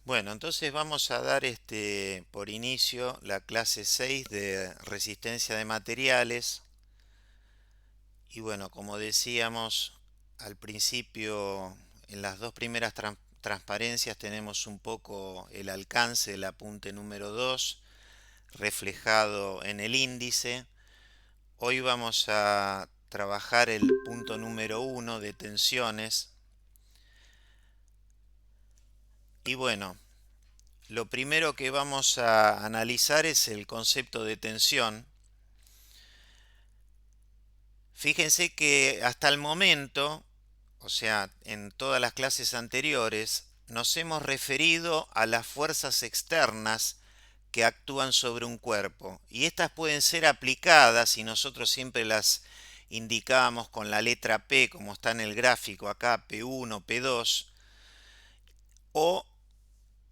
Bueno, entonces vamos a dar por inicio la clase 6 de resistencia de materiales. Y bueno, como decíamos al principio, en las dos primeras transparencias tenemos un poco el alcance del apunte número 2 reflejado en el índice. Hoy vamos a trabajar el punto número 1 de tensiones. Y bueno, lo primero que vamos a analizar es el concepto de tensión. Fíjense que hasta el momento, o sea, en todas las clases anteriores, nos hemos referido a las fuerzas externas que actúan sobre un cuerpo. Y estas pueden ser aplicadas, y nosotros siempre las indicábamos con la letra P, como está en el gráfico acá, P1, P2, o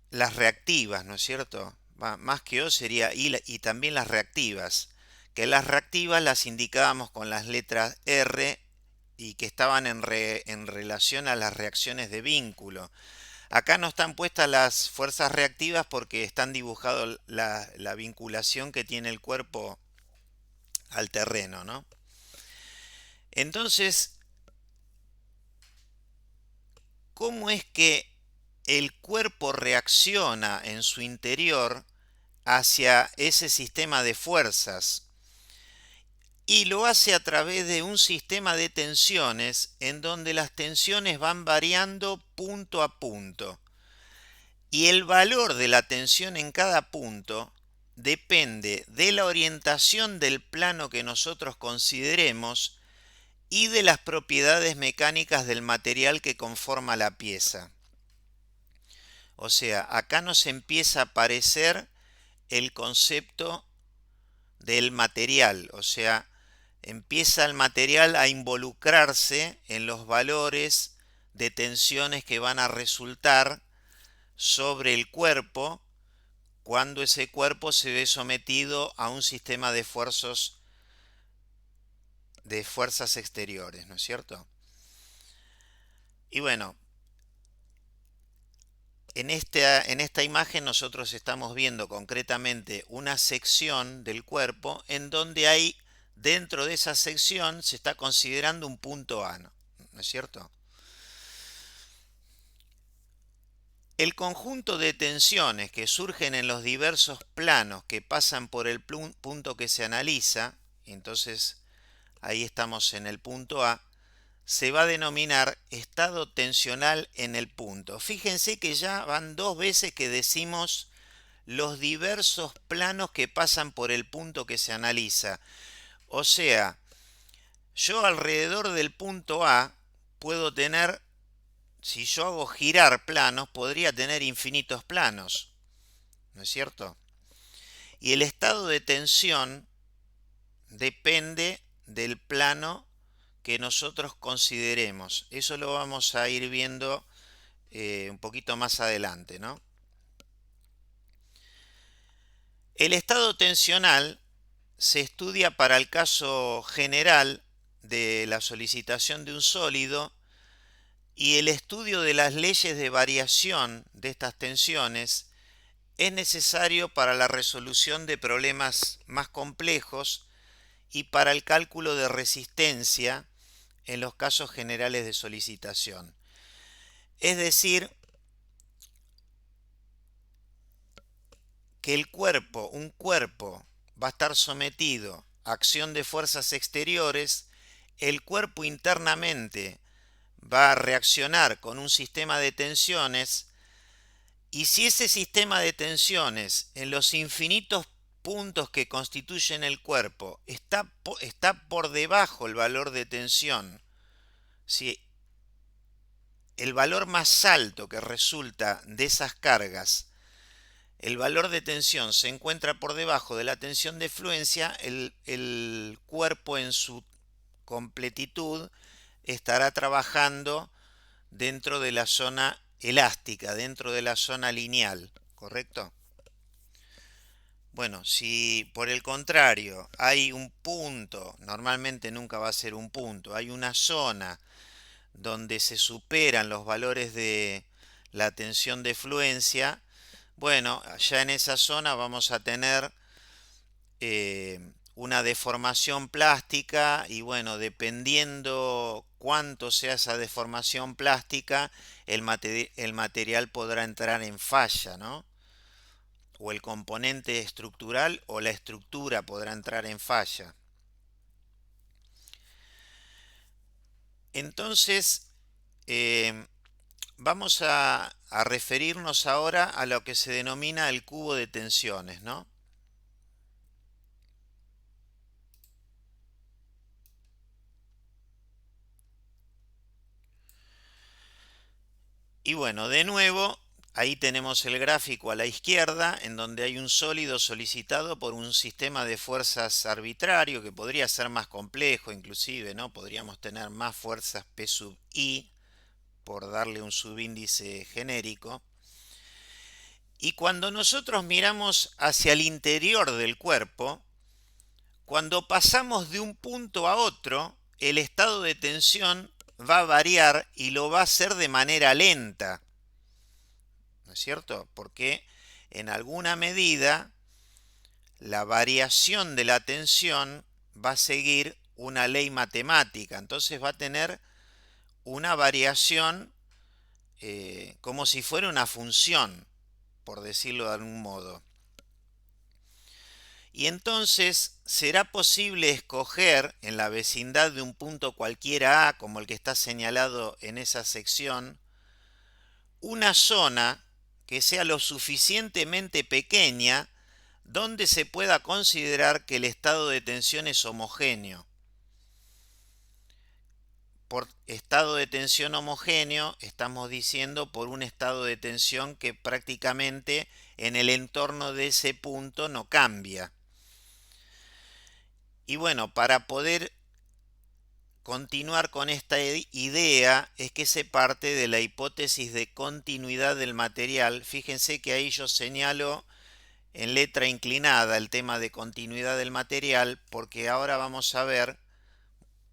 las reactivas, ¿no es cierto? Más que O sería y también las reactivas, que las reactivas las indicábamos con las letras R y que estaban en relación a las reacciones de vínculo. Acá no están puestas las fuerzas reactivas porque están dibujados la vinculación que tiene el cuerpo al terreno, ¿no? Entonces, ¿cómo es que el cuerpo reacciona en su interior hacia ese sistema de fuerzas? Y lo hace a través de un sistema de tensiones en donde las tensiones van variando punto a punto. Y el valor de la tensión en cada punto depende de la orientación del plano que nosotros consideremos y de las propiedades mecánicas del material que conforma la pieza. O sea, acá nos empieza a aparecer el concepto del material, o sea, empieza el material a involucrarse en los valores de tensiones que van a resultar sobre el cuerpo cuando ese cuerpo se ve sometido a un sistema de fuerzas exteriores, ¿no es cierto? Y bueno, en esta imagen nosotros estamos viendo concretamente una sección del cuerpo en donde hay, dentro de esa sección, se está considerando un punto A, ¿no es cierto? El conjunto de tensiones que surgen en los diversos planos que pasan por el punto que se analiza, entonces ahí estamos en el punto A, se va a denominar estado tensional en el punto. Fíjense que ya van dos veces que decimos los diversos planos que pasan por el punto que se analiza. O sea, yo alrededor del punto A puedo tener, si yo hago girar planos, podría tener infinitos planos, ¿no es cierto? Y el estado de tensión depende del plano que nosotros consideremos. Eso lo vamos a ir viendo un poquito más adelante, ¿no? El estado tensional se estudia para el caso general de la solicitación de un sólido y el estudio de las leyes de variación de estas tensiones es necesario para la resolución de problemas más complejos y para el cálculo de resistencia en los casos generales de solicitación. Es decir, que un cuerpo, va a estar sometido a acción de fuerzas exteriores, el cuerpo internamente va a reaccionar con un sistema de tensiones, y si ese sistema de tensiones en los infinitos puntos que constituyen el cuerpo está por debajo el valor de tensión, si el valor más alto que resulta de esas cargas, el valor de tensión se encuentra por debajo de la tensión de fluencia, el cuerpo en su completitud estará trabajando dentro de la zona elástica, dentro de la zona lineal, ¿correcto? Bueno, si por el contrario hay un punto, normalmente nunca va a ser un punto, hay una zona donde se superan los valores de la tensión de fluencia, bueno, ya en esa zona vamos a tener una deformación plástica y bueno, dependiendo cuánto sea esa deformación plástica, el material podrá entrar en falla, ¿no? O el componente estructural o la estructura podrá entrar en falla. Entonces, eh, vamos a referirnos ahora a lo que se denomina el cubo de tensiones, ¿no? Y bueno, de nuevo, ahí tenemos el gráfico a la izquierda, en donde hay un sólido solicitado por un sistema de fuerzas arbitrario, que podría ser más complejo inclusive, ¿no? Podríamos tener más fuerzas P sub I, por darle un subíndice genérico. Y cuando nosotros miramos hacia el interior del cuerpo, cuando pasamos de un punto a otro, el estado de tensión va a variar y lo va a hacer de manera lenta, ¿no es cierto? Porque en alguna medida la variación de la tensión va a seguir una ley matemática, entonces va a tener una variación como si fuera una función, por decirlo de algún modo. Y entonces será posible escoger en la vecindad de un punto cualquiera A, como el que está señalado en esa sección, una zona que sea lo suficientemente pequeña donde se pueda considerar que el estado de tensión es homogéneo. Por estado de tensión homogéneo estamos diciendo por un estado de tensión que prácticamente en el entorno de ese punto no cambia. Y bueno, para poder continuar con esta idea es que se parte de la hipótesis de continuidad del material. Fíjense que ahí yo señalo en letra inclinada el tema de continuidad del material, porque ahora vamos a ver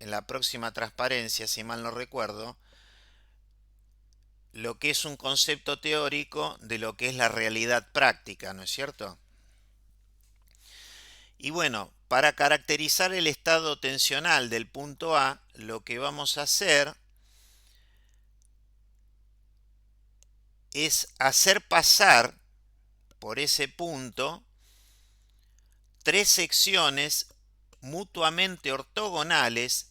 en la próxima transparencia, si mal no recuerdo, lo que es un concepto teórico de lo que es la realidad práctica, ¿no es cierto? Y bueno, para caracterizar el estado tensional del punto A, lo que vamos a hacer es hacer pasar por ese punto tres secciones mutuamente ortogonales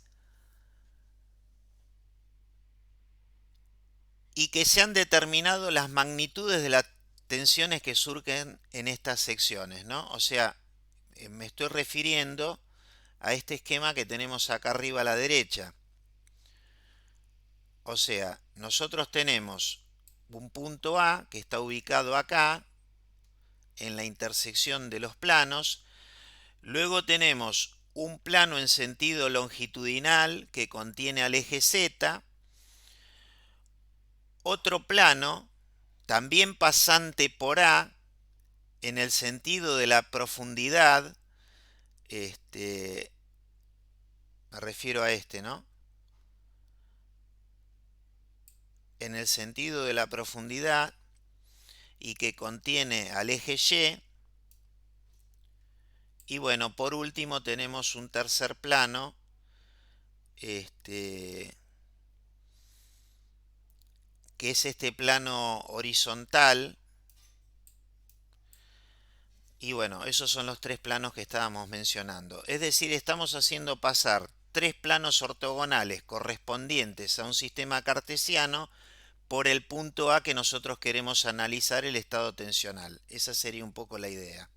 y que se han determinado las magnitudes de las tensiones que surgen en estas secciones, ¿no? O sea, me estoy refiriendo a este esquema que tenemos acá arriba a la derecha. O sea, nosotros tenemos un punto A que está ubicado acá, en la intersección de los planos. Luego tenemos un plano en sentido longitudinal que contiene al eje Z. Otro plano, también pasante por A, en el sentido de la profundidad. Me refiero a este, ¿no? En el sentido de la profundidad y que contiene al eje Y. Y bueno, por último tenemos un tercer plano, que es este plano horizontal. Y bueno, esos son los tres planos que estábamos mencionando. Es decir, estamos haciendo pasar tres planos ortogonales correspondientes a un sistema cartesiano por el punto A que nosotros queremos analizar el estado tensional. Esa sería un poco la idea.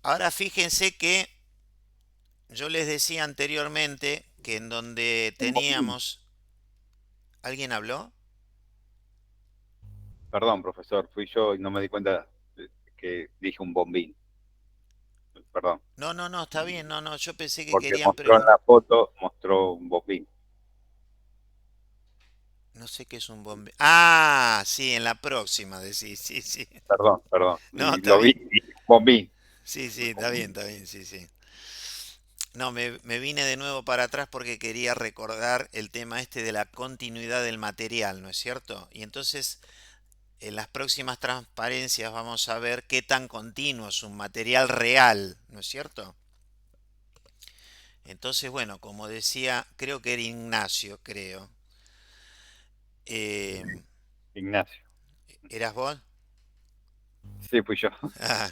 Ahora fíjense que yo les decía anteriormente que en donde Un bombín. teníamos... ¿Alguien habló? Perdón, profesor, fui yo y no me di cuenta que dije un bombín. Perdón. No, no, no, está bien, no, no, yo pensé que Porque querían mostró en preguntar. la foto, mostró un bombín. No sé qué es un bombeo. Ah, sí, en la próxima, decís, sí, sí. Perdón, perdón. No, Y está lo vi bien. y dije, bombín. Sí, sí, está bien, sí, sí. No, me vine de nuevo para atrás porque quería recordar el tema este de la continuidad del material, ¿no es cierto? Y entonces en las próximas transparencias vamos a ver qué tan continuo es un material real, ¿no es cierto? Entonces, bueno, como decía, creo que era Ignacio, creo. Eh, Ignacio. ¿Eras vos? Sí, fui yo. Ah,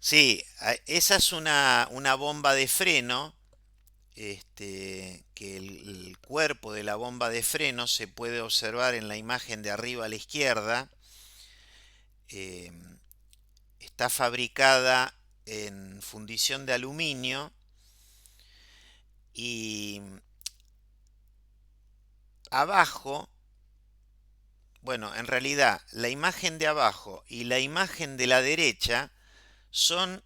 sí, esa es una bomba de freno, que el cuerpo de la bomba de freno se puede observar en la imagen de arriba a la izquierda. eh, Está fabricada en fundición de aluminio y abajo, bueno, en realidad la imagen de abajo y la imagen de la derecha son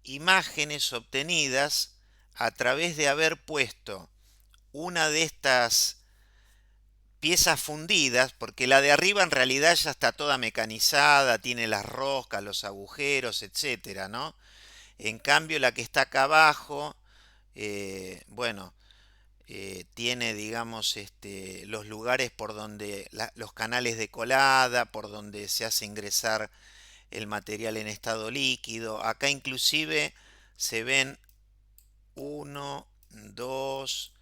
imágenes obtenidas a través de haber puesto una de estas piezas fundidas, porque la de arriba en realidad ya está toda mecanizada, tiene las roscas, los agujeros, etcétera, ¿no? En cambio, la que está acá abajo, bueno, tiene, digamos, los lugares por donde, los canales de colada, por donde se hace ingresar el material en estado líquido. Acá inclusive se ven uno, dos,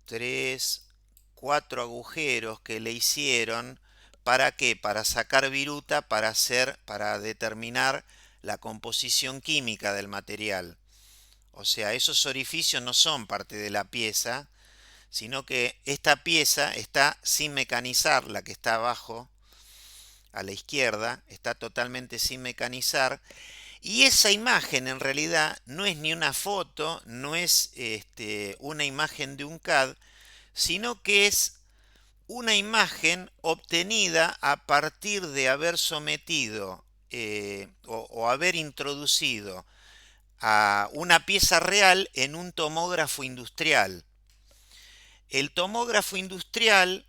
tres, cuatro agujeros que le hicieron. ¿Para qué? Para sacar viruta, para determinar la composición química del material. O sea, esos orificios no son parte de la pieza, sino que esta pieza está sin mecanizar, la que está abajo a la izquierda, está totalmente sin mecanizar. Y esa imagen en realidad no es ni una foto, no es una imagen de un CAD, sino que es una imagen obtenida a partir de haber sometido o haber introducido a una pieza real en un tomógrafo industrial. El tomógrafo industrial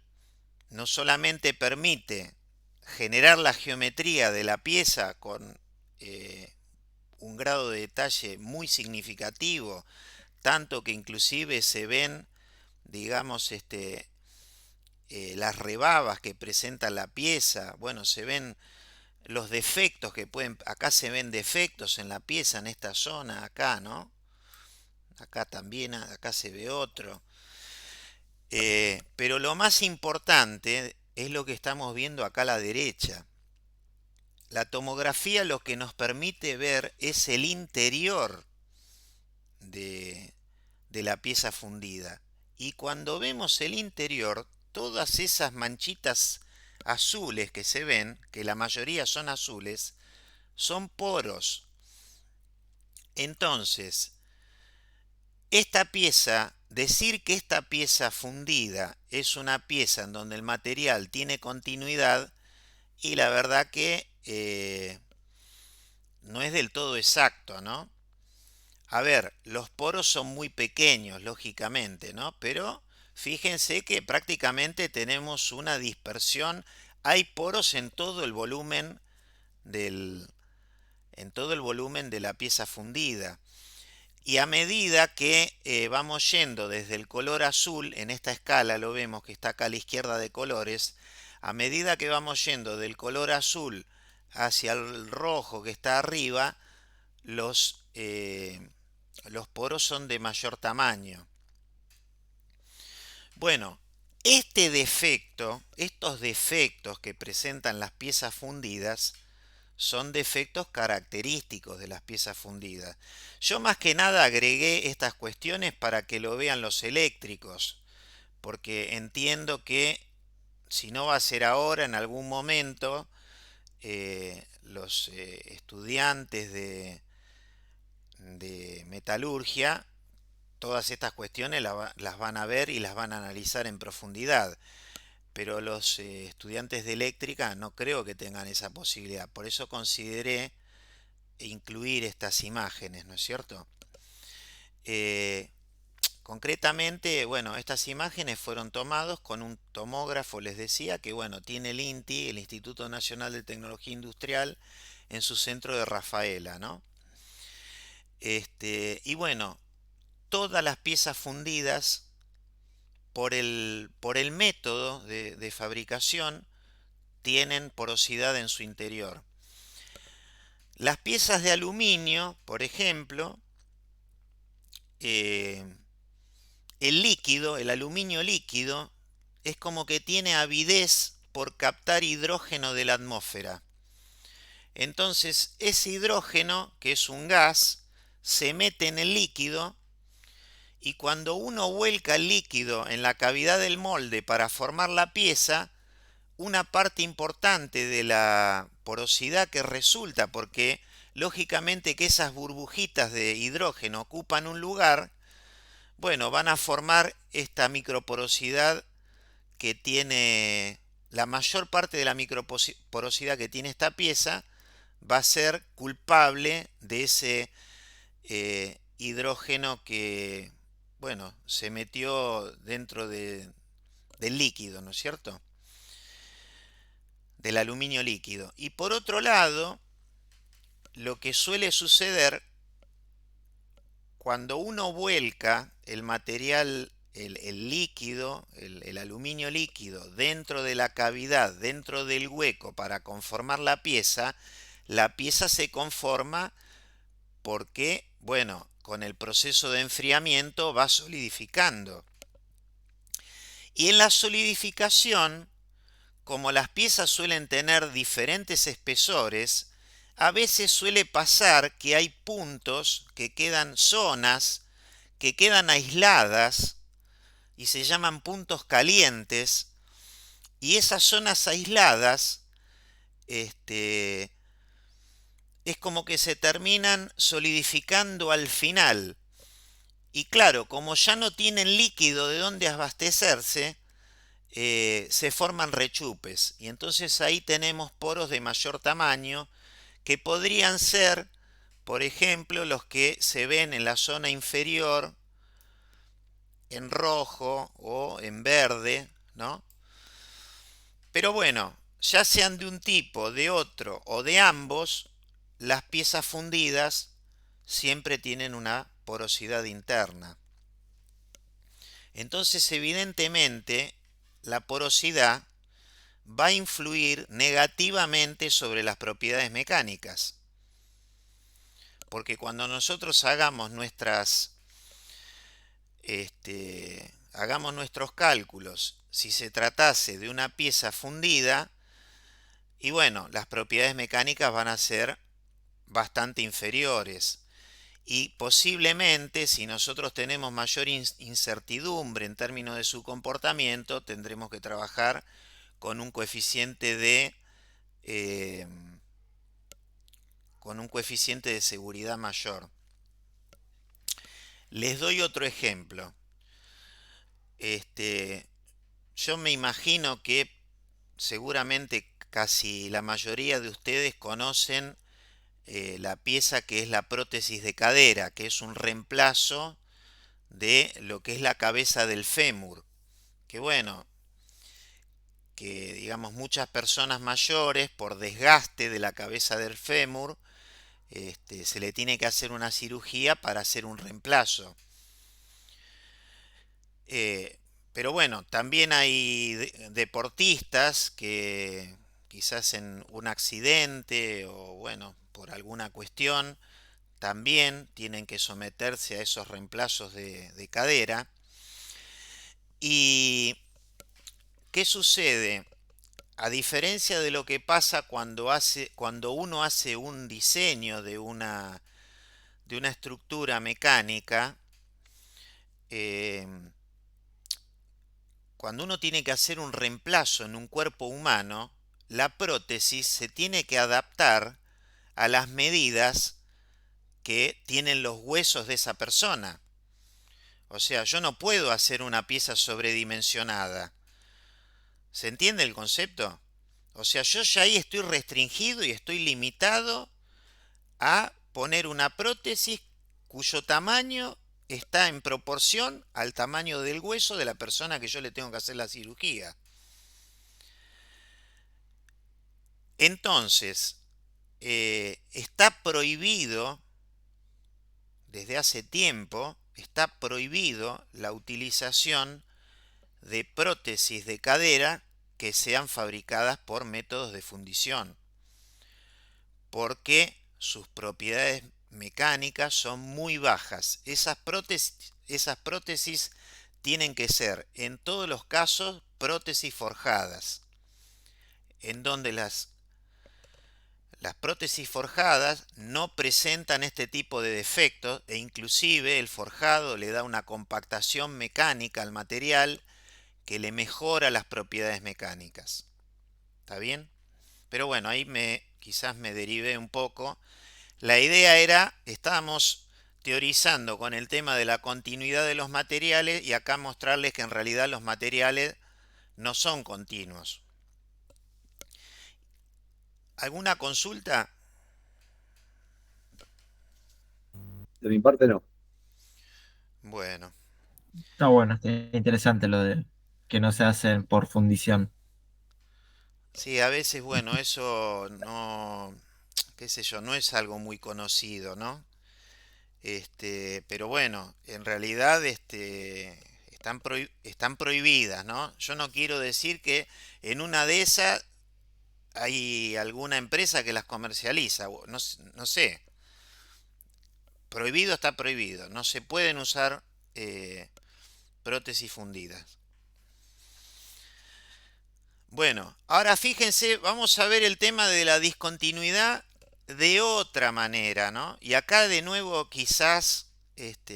no solamente permite generar la geometría de la pieza con eh, un grado de detalle muy significativo, tanto que inclusive se ven, digamos, las rebabas que presenta la pieza, bueno, se ven los defectos que pueden, acá se ven defectos en la pieza, en esta zona, acá, ¿no? Acá también, acá se ve otro. Pero lo más importante es lo que estamos viendo acá a la derecha. La tomografía lo que nos permite ver es el interior de, de la pieza fundida. Y cuando vemos el interior, todas esas manchitas azules que se ven, que la mayoría son azules, son poros. Entonces, esta pieza, decir que esta pieza fundida es una pieza en donde el material tiene continuidad, y la verdad que no es del todo exacto, ¿no? A ver, los poros son muy pequeños, lógicamente, ¿no? Pero fíjense que prácticamente tenemos una dispersión. Hay poros en todo el volumen del, en todo el volumen de la pieza fundida. Y a medida que vamos yendo desde el color azul, en esta escala lo vemos que está acá a la izquierda de colores, a medida que vamos yendo del color azul hacia el rojo que está arriba, los, eh, los poros son de mayor tamaño. Bueno, este defecto, estos defectos que presentan las piezas fundidas, son defectos característicos de las piezas fundidas. Yo más que nada agregué estas cuestiones para que lo vean los eléctricos, porque entiendo que si no va a ser ahora, en algún momento, los estudiantes de metalurgia, todas estas cuestiones las van a ver y las van a analizar en profundidad. Pero los estudiantes de eléctrica no creo que tengan esa posibilidad. Por eso consideré incluir estas imágenes, ¿no es cierto? Eh, Concretamente, bueno, estas imágenes fueron tomadas con un tomógrafo, les decía, que bueno, tiene el INTI, el Instituto Nacional de Tecnología Industrial, en su centro de Rafaela, ¿no? Y bueno, todas las piezas fundidas por el método de fabricación tienen porosidad en su interior. Las piezas de aluminio, por ejemplo, eh, el aluminio líquido, es como que tiene avidez por captar hidrógeno de la atmósfera. Entonces, ese hidrógeno, que es un gas, se mete en el líquido y cuando uno vuelca el líquido en la cavidad del molde para formar la pieza, una parte importante de la porosidad que resulta, porque lógicamente que esas burbujitas de hidrógeno ocupan un lugar, bueno, van a formar esta microporosidad que tiene la mayor parte de la microporosidad que tiene esta pieza, va a ser culpable de ese hidrógeno que, bueno, se metió dentro del líquido, ¿no es cierto? Del aluminio líquido. Y por otro lado, lo que suele suceder cuando uno vuelca el material, el líquido, el aluminio líquido dentro de la cavidad, dentro del hueco para conformar la pieza se conforma porque, bueno, con el proceso de enfriamiento va solidificando. Y en la solidificación, como las piezas suelen tener diferentes espesores, a veces suele pasar que hay puntos que quedan, zonas que quedan aisladas y se llaman puntos calientes, y esas zonas aisladas, es como que se terminan solidificando al final. Y claro, como ya no tienen líquido de donde abastecerse, se forman rechupes. Y entonces ahí tenemos poros de mayor tamaño que podrían ser, por ejemplo, los que se ven en la zona inferior, en rojo o en verde, ¿no? Pero bueno, ya sean de un tipo, de otro o de ambos, las piezas fundidas siempre tienen una porosidad interna. Entonces, evidentemente, la porosidad va a influir negativamente sobre las propiedades mecánicas. Porque cuando nosotros hagamos nuestros cálculos, si se tratase de una pieza fundida, y bueno, las propiedades mecánicas van a ser bastante inferiores. Y posiblemente, si nosotros tenemos mayor incertidumbre en términos de su comportamiento, tendremos que trabajar con un coeficiente eh, de seguridad mayor. Les doy otro ejemplo. Yo me imagino que seguramente casi la mayoría de ustedes conocen la pieza que es la prótesis de cadera, que es un reemplazo de lo que es la cabeza del fémur. Que bueno, que digamos muchas personas mayores por desgaste de la cabeza del fémur, se le tiene que hacer una cirugía para hacer un reemplazo. Pero bueno, también hay deportistas que quizás en un accidente o bueno, por alguna cuestión, también tienen que someterse a esos reemplazos de cadera. ¿Y qué sucede? A diferencia de lo que pasa cuando uno hace un diseño de una estructura mecánica, eh, cuando uno tiene que hacer un reemplazo en un cuerpo humano, la prótesis se tiene que adaptar a las medidas que tienen los huesos de esa persona. O sea, yo no puedo hacer una pieza sobredimensionada. ¿Se entiende el concepto? O sea, yo ya ahí estoy restringido y estoy limitado a poner una prótesis cuyo tamaño está en proporción al tamaño del hueso de la persona que yo le tengo que hacer la cirugía. Entonces, está prohibido desde hace tiempo, está prohibido la utilización de prótesis de cadera que sean fabricadas por métodos de fundición, porque sus propiedades mecánicas son muy bajas. Esas prótesis tienen que ser, en todos los casos, prótesis forjadas, en donde las prótesis forjadas no presentan este tipo de defectos e inclusive el forjado le da una compactación mecánica al material que le mejora las propiedades mecánicas. ¿Está bien? Pero bueno, ahí quizás me derivé un poco. La idea era, estábamos teorizando con el tema de la continuidad de los materiales y acá mostrarles que en realidad los materiales no son continuos. ¿Alguna consulta? De mi parte no. Bueno, Está bueno, está interesante lo de que no se hacen por fundición. sí, a veces, bueno, eso no, qué sé yo, no es algo muy conocido, ¿no? Pero bueno, en realidad están prohibidas, ¿no? Yo no quiero decir que en una de esas hay alguna empresa que las comercializa, no, no sé, prohibido está prohibido, no se pueden usar prótesis fundidas. Bueno, ahora fíjense, vamos a ver el tema de la discontinuidad de otra manera, ¿no? Y acá de nuevo quizás,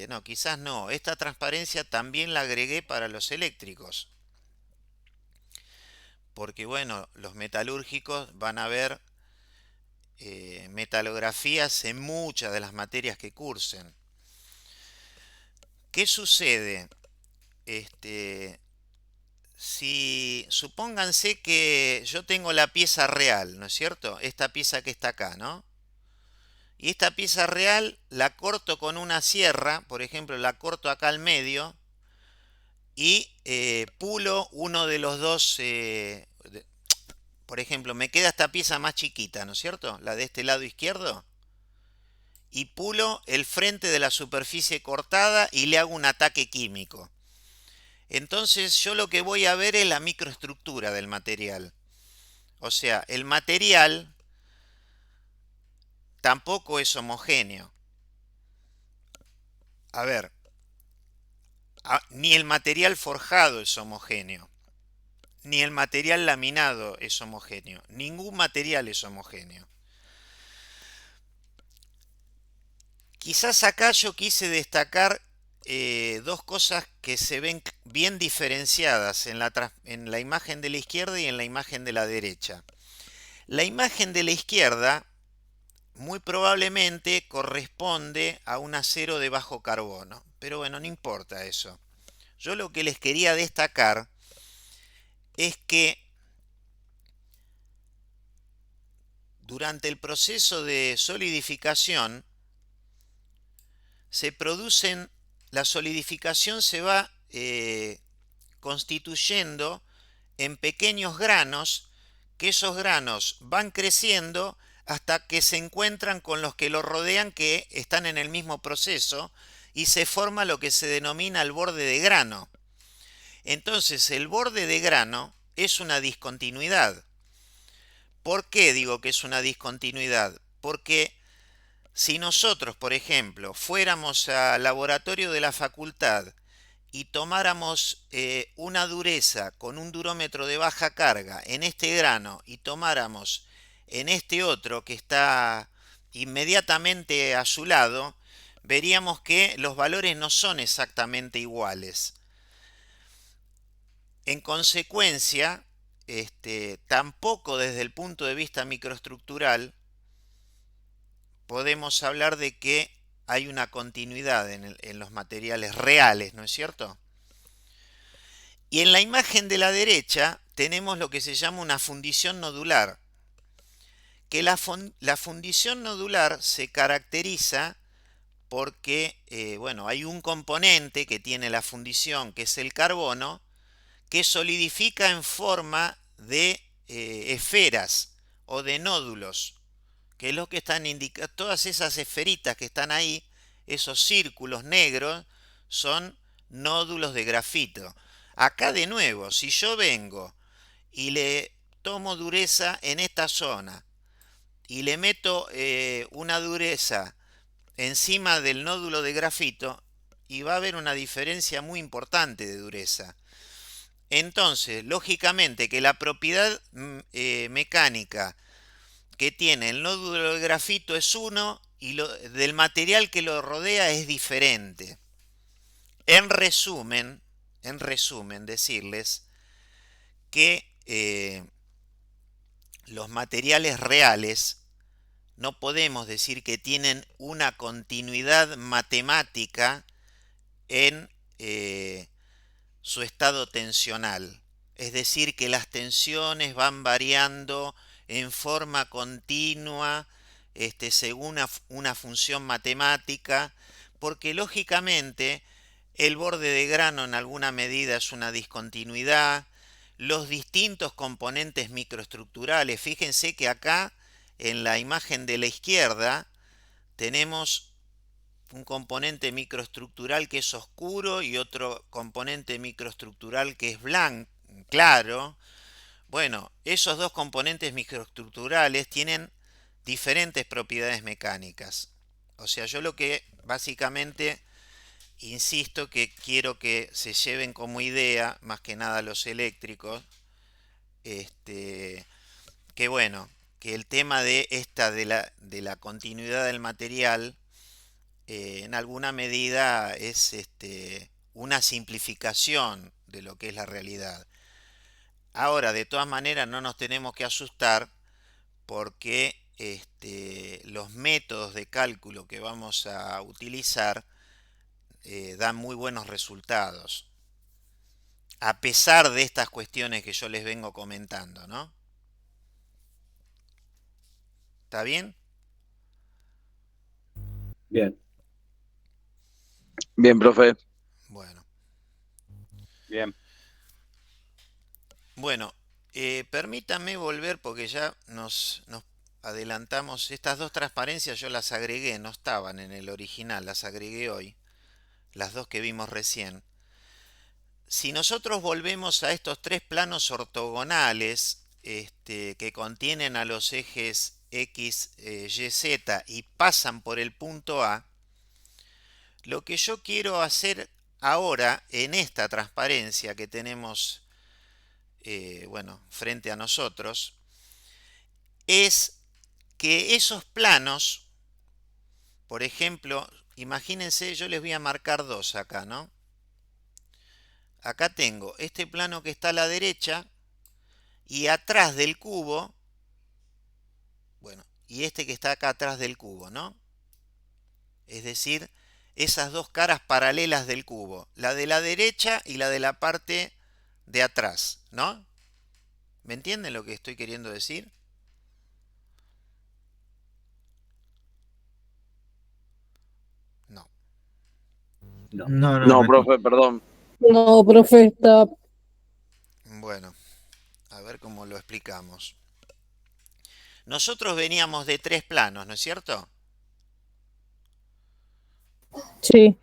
no, quizás no, esta transparencia también la agregué para los eléctricos, porque bueno, los metalúrgicos van a ver metalografías en muchas de las materias que cursen. ¿Qué sucede? Si supónganse que yo tengo la pieza real, ¿no es cierto? Esta pieza que está acá, ¿no? Y esta pieza real la corto con una sierra, por ejemplo, la corto acá al medio y pulo uno de los dos, por ejemplo, me queda esta pieza más chiquita, ¿no es cierto? La de este lado izquierdo. Y pulo el frente de la superficie cortada y le hago un ataque químico. Entonces yo lo que voy a ver es la microestructura del material. O sea, el material tampoco es homogéneo. A ver, ni el material forjado es homogéneo, ni el material laminado es homogéneo. Ningún material es homogéneo. Quizás acá yo quise destacar dos cosas que se ven bien diferenciadas en la imagen de la izquierda y en la imagen de la derecha. La imagen de la izquierda muy probablemente corresponde a un acero de bajo carbono, pero bueno, no importa eso. Yo lo que les quería destacar es que durante el proceso de solidificación la solidificación se va constituyendo en pequeños granos, que esos granos van creciendo hasta que se encuentran con los que lo rodean que están en el mismo proceso y se forma lo que se denomina el borde de grano. Entonces el borde de grano es una discontinuidad. ¿Por qué digo que es una discontinuidad? Porque si nosotros, por ejemplo, fuéramos al laboratorio de la facultad y tomáramos una dureza con un durómetro de baja carga en este grano y tomáramos en este otro que está inmediatamente a su lado, veríamos que los valores no son exactamente iguales. En consecuencia, tampoco desde el punto de vista microestructural podemos hablar de que hay una continuidad en los materiales reales, ¿no es cierto? Y en la imagen de la derecha tenemos lo que se llama una fundición nodular, que la fundición nodular se caracteriza porque, bueno, hay un componente que tiene la fundición, que es el carbono, que solidifica en forma de esferas o de nódulos, que es lo que están indicando, todas esas esferitas que están ahí, esos círculos negros, son nódulos de grafito. Acá de nuevo, si yo vengo y le tomo dureza en esta zona y le meto una dureza encima del nódulo de grafito, y va a haber una diferencia muy importante de dureza. Entonces, lógicamente que la propiedad mecánica que tiene el nódulo de grafito es uno y del material que lo rodea es diferente. En resumen, decirles que los materiales reales no podemos decir que tienen una continuidad matemática en su estado tensional. Es decir, que las tensiones van variando en forma continua según una función matemática, porque lógicamente el borde de grano en alguna medida es una discontinuidad, los distintos componentes microestructurales. Fíjense que acá en la imagen de la izquierda tenemos un componente microestructural que es oscuro y otro componente microestructural que es blanco, claro. Bueno, esos dos componentes microestructurales tienen diferentes propiedades mecánicas. O sea, yo lo que básicamente insisto que quiero que se lleven como idea, más que nada los eléctricos, que bueno, que el tema de la continuidad del material en alguna medida es una simplificación de lo que es la realidad. Ahora, de todas maneras, no nos tenemos que asustar porque los métodos de cálculo que vamos a utilizar dan muy buenos resultados, a pesar de estas cuestiones que yo les vengo comentando, ¿no? ¿Está bien? Bien, Bien, profe. Bueno. bien. Bueno, permítanme volver porque ya nos adelantamos. Estas dos transparencias yo las agregué, no estaban en el original, las agregué hoy, las dos que vimos recién. Si nosotros volvemos a estos tres planos ortogonales que contienen a los ejes X, Y, Z y pasan por el punto A, lo que yo quiero hacer ahora en esta transparencia que tenemos bueno, frente a nosotros, es que esos planos, por ejemplo, imagínense, yo les voy a marcar dos acá, ¿no? Acá tengo este plano que está a la derecha y atrás del cubo, bueno, y este que está acá atrás del cubo, ¿no? Es decir, esas dos caras paralelas del cubo, la de la derecha y la de la parte de atrás, ¿no? ¿Me entienden lo que estoy queriendo decir? No. No. No, profe, perdón. No, profe, está. Bueno, a ver cómo lo explicamos. Nosotros veníamos de tres planos, ¿no es cierto? Sí,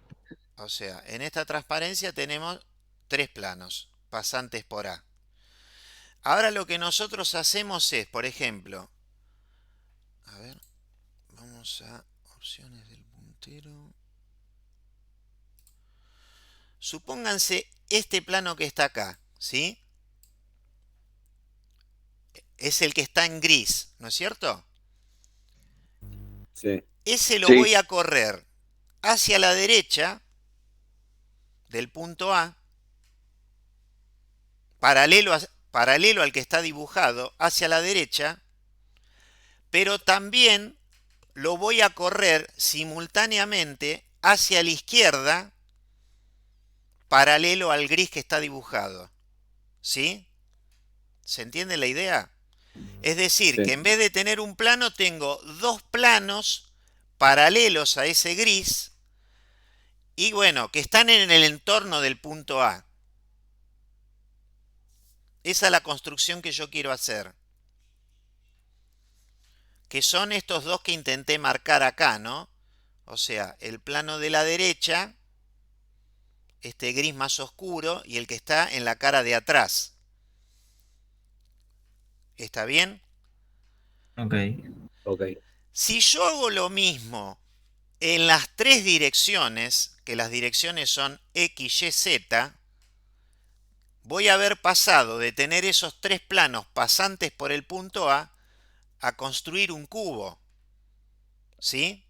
O sea, en esta transparencia tenemos tres planos pasantes por A. Ahora lo que nosotros hacemos es, por ejemplo, a ver, vamos a opciones del puntero. Supónganse este plano que está acá, ¿sí? Es el que está en gris, ¿no es cierto? Sí. Ese lo Sí. voy a correr hacia la derecha del punto A, paralelo al que está dibujado, hacia la derecha, pero también lo voy a correr simultáneamente hacia la izquierda, paralelo al gris que está dibujado. ¿Sí? ¿Se entiende la idea? Es decir, Sí. que en vez de tener un plano, tengo dos planos paralelos a ese gris y bueno, que están en el entorno del punto A. Esa es la construcción que yo quiero hacer. Que son estos dos que intenté marcar acá, ¿no? O sea, el plano de la derecha este gris más oscuro, y el que está en la cara de atrás. ¿Está bien? Ok. Ok. Si yo hago lo mismo en las tres direcciones, que las direcciones son X, Y, Z, voy a haber pasado de tener esos tres planos pasantes por el punto A construir un cubo. ¿Sí?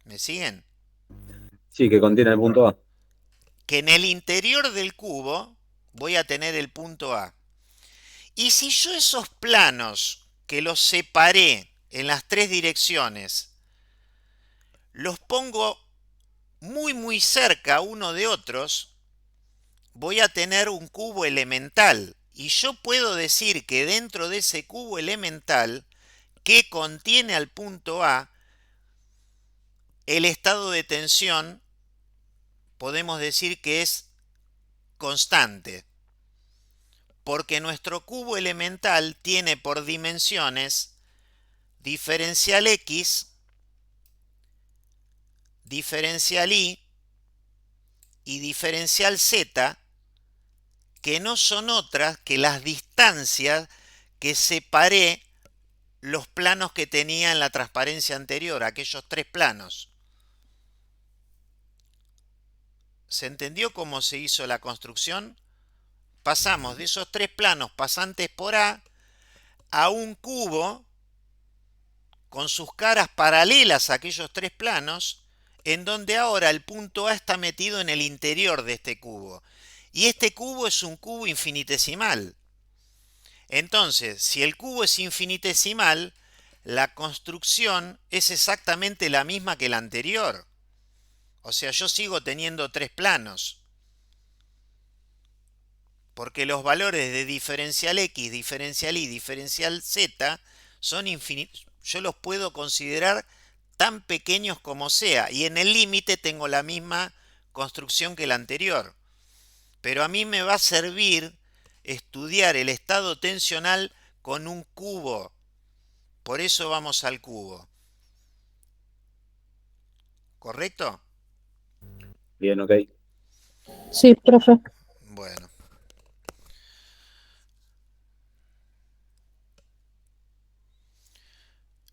¿Me siguen? Sí, que contiene el punto A. Que en el interior del cubo voy a tener el punto A. Y si yo esos planos que los separé en las tres direcciones, los pongo muy cerca uno de otros, voy a tener un cubo elemental. Y yo puedo decir que dentro de ese cubo elemental que contiene al punto A, el estado de tensión podemos decir que es constante, porque nuestro cubo elemental tiene por dimensiones diferencial X, diferencial Y y diferencial Z, que no son otras que las distancias que separé los planos que tenía en la transparencia anterior, aquellos tres planos. ¿Se entendió cómo se hizo la construcción? Pasamos de esos tres planos pasantes por A a un cubo con sus caras paralelas a aquellos tres planos, en donde ahora el punto A está metido en el interior de este cubo. Y este cubo es un cubo infinitesimal. Entonces, si el cubo es infinitesimal, la construcción es exactamente la misma que la anterior. O sea, yo sigo teniendo tres planos. Porque los valores de diferencial X, diferencial Y, diferencial Z son infinitos. Yo los puedo considerar tan pequeños como sea. Y en el límite tengo la misma construcción que la anterior. Pero a mí me va a servir estudiar el estado tensional con un cubo. Por eso vamos al cubo. ¿Correcto? Bien, ok. Sí, profe. Bueno.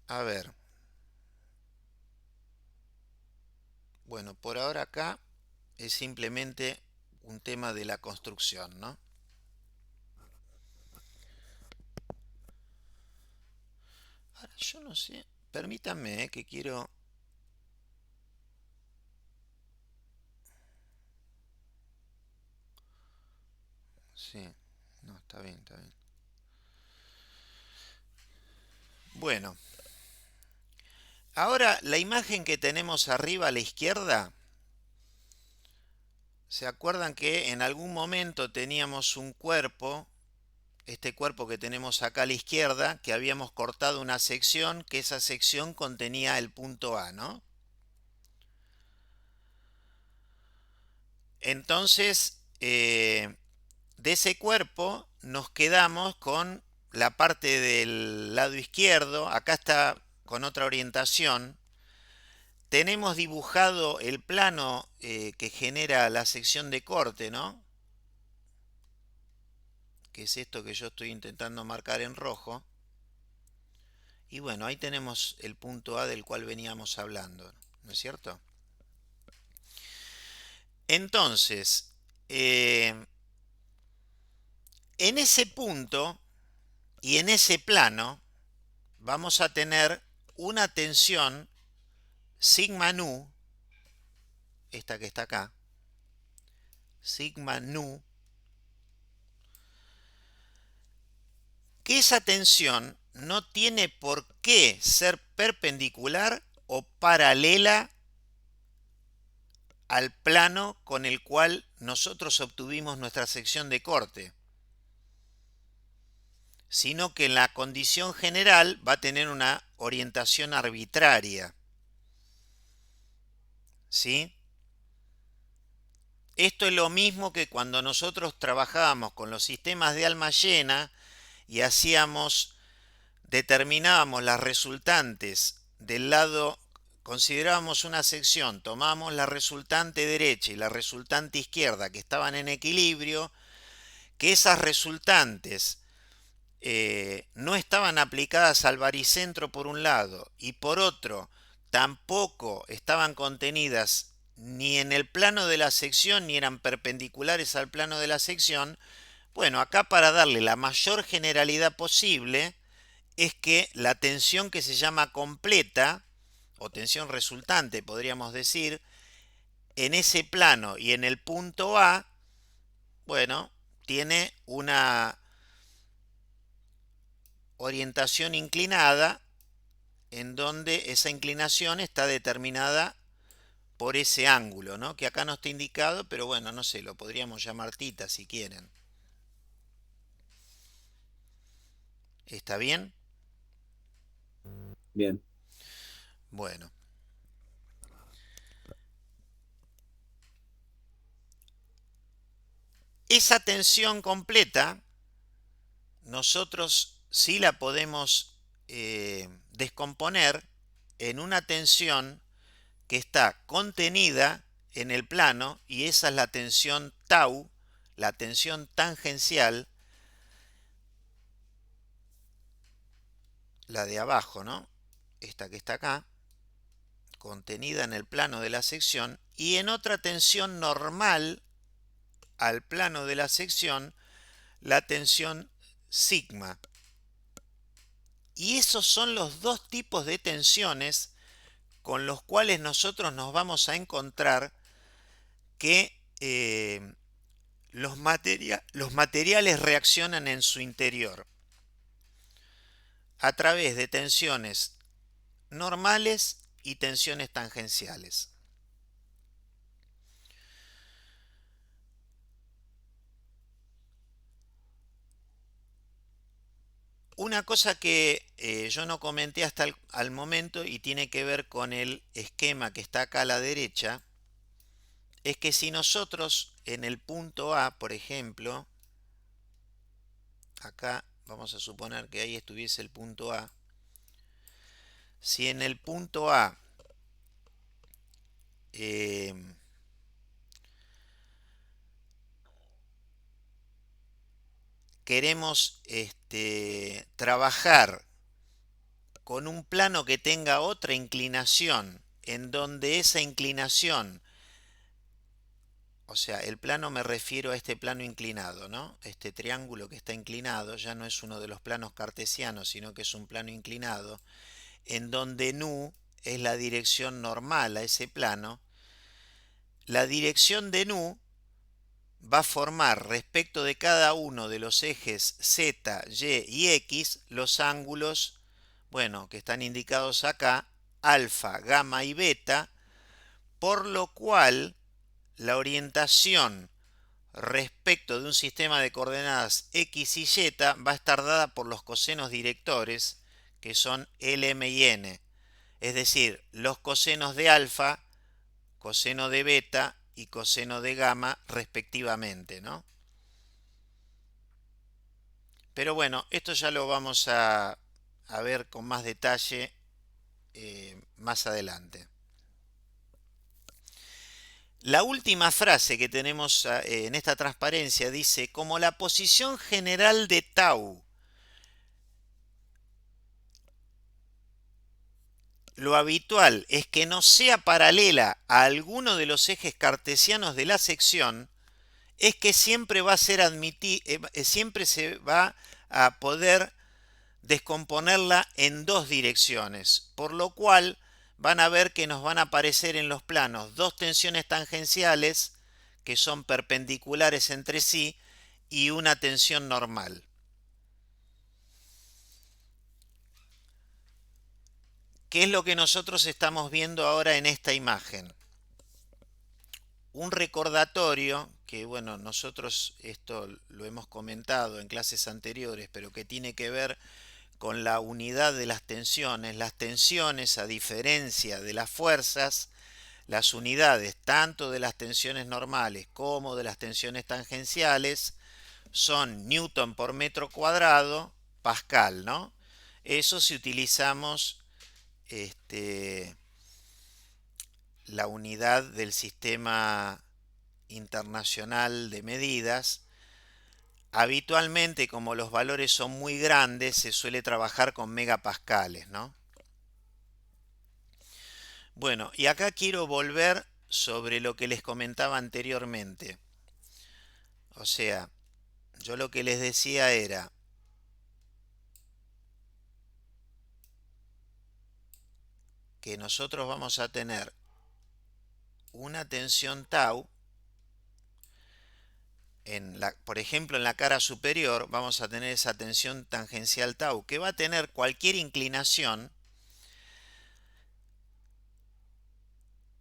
A ver. Bueno, por ahora acá es simplemente un tema de la construcción, ¿no? Ahora, yo no sé, permítanme, que quiero... Sí, no, está bien, está bien. Bueno, ahora la imagen que tenemos arriba a la izquierda, ¿se acuerdan que en algún momento teníamos un cuerpo, este cuerpo que tenemos acá a la izquierda, que habíamos cortado una sección, que esa sección contenía el punto A, ¿no? Entonces, de ese cuerpo nos quedamos con la parte del lado izquierdo, acá está con otra orientación. Tenemos dibujado el plano que genera la sección de corte, ¿no? Que es esto que yo estoy intentando marcar en rojo. Y bueno, ahí tenemos el punto A del cual veníamos hablando, ¿no es cierto? Entonces, en ese punto y en ese plano vamos a tener una tensión sigma nu, esta que está acá, sigma nu, que esa tensión no tiene por qué ser perpendicular o paralela al plano con el cual nosotros obtuvimos nuestra sección de corte, sino que en la condición general va a tener una orientación arbitraria. ¿Sí? Esto es lo mismo que cuando nosotros trabajábamos con los sistemas de alma llena y determinábamos las resultantes del lado considerábamos una sección, tomamos la resultante derecha y la resultante izquierda que estaban en equilibrio, que esas resultantes no estaban aplicadas al baricentro por un lado y por otro tampoco estaban contenidas ni en el plano de la sección ni eran perpendiculares al plano de la sección. Bueno, acá para darle la mayor generalidad posible es que la tensión que se llama completa o tensión resultante, podríamos decir, en ese plano y en el punto A, bueno, tiene una orientación inclinada en donde esa inclinación está determinada por ese ángulo, ¿no? Que acá no está indicado, pero bueno, no sé, lo podríamos llamar tita si quieren. ¿Está bien? Bien. Bueno. Esa tensión completa, nosotros sí la podemos descomponer en una tensión que está contenida en el plano, y esa es la tensión tau, la tensión tangencial, la de abajo, ¿no? Esta que está acá, contenida en el plano de la sección, y en otra tensión normal al plano de la sección, la tensión sigma. Y esos son los dos tipos de tensiones con los cuales nosotros nos vamos a encontrar que los materiales reaccionan en su interior a través de tensiones normales y tensiones tangenciales. Una cosa que yo no comenté hasta al momento y tiene que ver con el esquema que está acá a la derecha, es que si nosotros en el punto A, por ejemplo, acá vamos a suponer que ahí estuviese el punto A, si en el punto A queremos trabajar con un plano que tenga otra inclinación, en donde esa inclinación, o sea, el plano me refiero a este plano inclinado, ¿no? Este triángulo que está inclinado ya no es uno de los planos cartesianos, sino que es un plano inclinado, en donde nu es la dirección normal a ese plano. La dirección de nu va a formar respecto de cada uno de los ejes Z, Y y X los ángulos, bueno, que están indicados acá, alfa, gamma y beta, por lo cual la orientación respecto de un sistema de coordenadas X y Y va a estar dada por los cosenos directores, que son L, M y N. Es decir, los cosenos de alfa, coseno de beta y coseno de gamma respectivamente, ¿no? Pero bueno, esto ya lo vamos a ver con más detalle más adelante. La última frase que tenemos en esta transparencia dice: como la posición general de tau, lo habitual es que no sea paralela a alguno de los ejes cartesianos de la sección, es que siempre va a ser siempre se va a poder descomponerla en dos direcciones, por lo cual van a ver que nos van a aparecer en los planos dos tensiones tangenciales que son perpendiculares entre sí y una tensión normal. ¿Qué es lo que nosotros estamos viendo ahora en esta imagen? Un recordatorio que, bueno, nosotros esto lo hemos comentado en clases anteriores, pero que tiene que ver con la unidad de las tensiones. Las tensiones, a diferencia de las fuerzas, las unidades tanto de las tensiones normales como de las tensiones tangenciales son Newton por metro cuadrado, Pascal, ¿no? Eso si utilizamos la unidad del sistema internacional de medidas. Habitualmente, como los valores son muy grandes, se suele trabajar con megapascales, ¿no? Bueno, y acá quiero volver sobre lo que les comentaba anteriormente. O sea, yo lo que les decía era que nosotros vamos a tener una tensión tau, por ejemplo, en la cara superior vamos a tener esa tensión tangencial tau, que va a tener cualquier inclinación,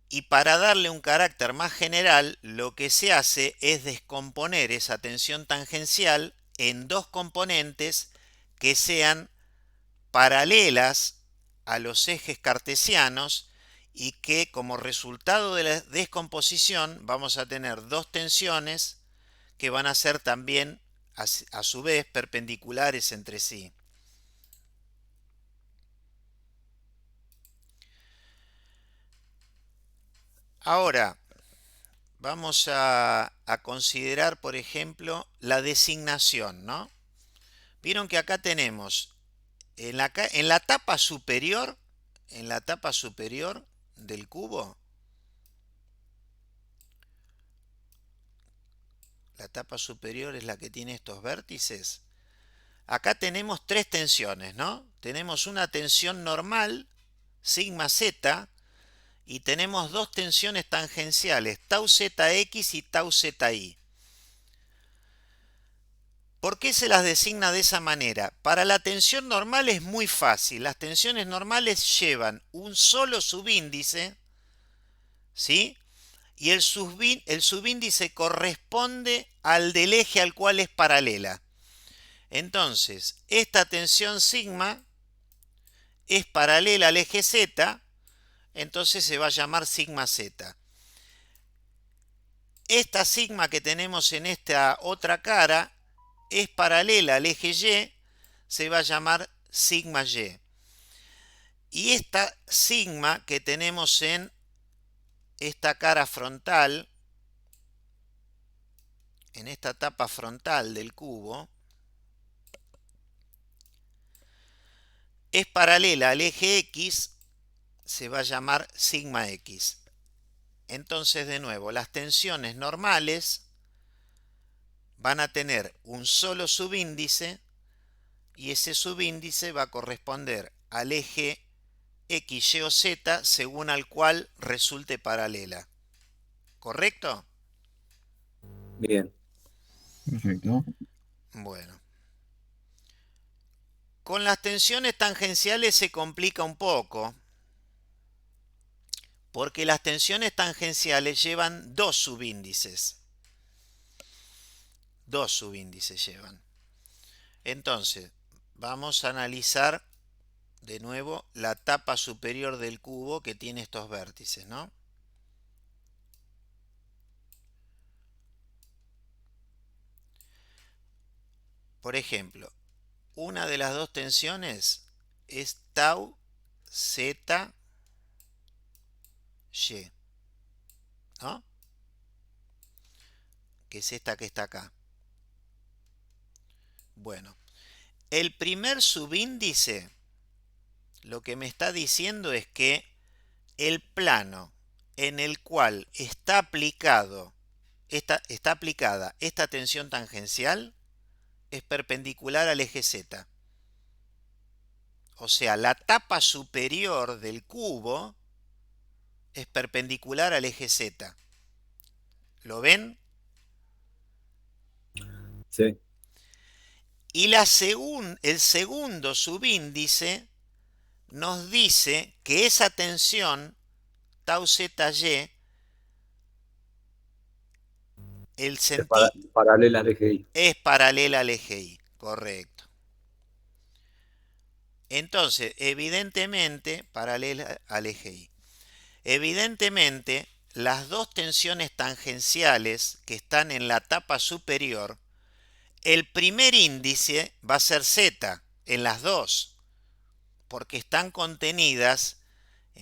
y para darle un carácter más general, lo que se hace es descomponer esa tensión tangencial en dos componentes que sean paralelas a los ejes cartesianos y que como resultado de la descomposición vamos a tener dos tensiones que van a ser también a su vez perpendiculares entre sí. Ahora vamos a considerar, por ejemplo, la designación, ¿no? Vieron que acá tenemos en la tapa superior, del cubo, la tapa superior es la que tiene estos vértices. Acá tenemos tres tensiones, ¿no? Tenemos una tensión normal, sigma z, y tenemos dos tensiones tangenciales, tau zx y tau zi. ¿Por qué se las designa de esa manera? Para la tensión normal es muy fácil. Las tensiones normales llevan un solo subíndice, ¿sí? Y el subíndice corresponde al del eje al cual es paralela. Entonces, esta tensión sigma es paralela al eje z, entonces se va a llamar sigma z. Esta sigma que tenemos en esta otra cara es paralela al eje y, se va a llamar sigma y. Y esta sigma que tenemos en esta cara frontal, en esta tapa frontal del cubo, es paralela al eje x, se va a llamar sigma x. Entonces, de nuevo, las tensiones normales van a tener un solo subíndice y ese subíndice va a corresponder al eje x, y o z según al cual resulte paralela. ¿Correcto? Bien. Perfecto. Bueno. Con las tensiones tangenciales se complica un poco, porque las tensiones tangenciales llevan dos subíndices. Dos subíndices llevan. Entonces, vamos a analizar de nuevo la tapa superior del cubo que tiene estos vértices, ¿no? Por ejemplo, una de las dos tensiones es tau z y, ¿no? Que es esta que está acá. Bueno, el primer subíndice lo que me está diciendo es que el plano en el cual está aplicada esta tensión tangencial es perpendicular al eje z. O sea, la tapa superior del cubo es perpendicular al eje z. ¿Lo ven? Sí. Y el segundo subíndice nos dice que esa tensión tau zy, Paralela al eje Y. es paralela al eje Y, correcto. Entonces, evidentemente, paralela al eje Y. Evidentemente, las dos tensiones tangenciales que están en la tapa superior, el primer índice va a ser Z en las dos, porque están contenidas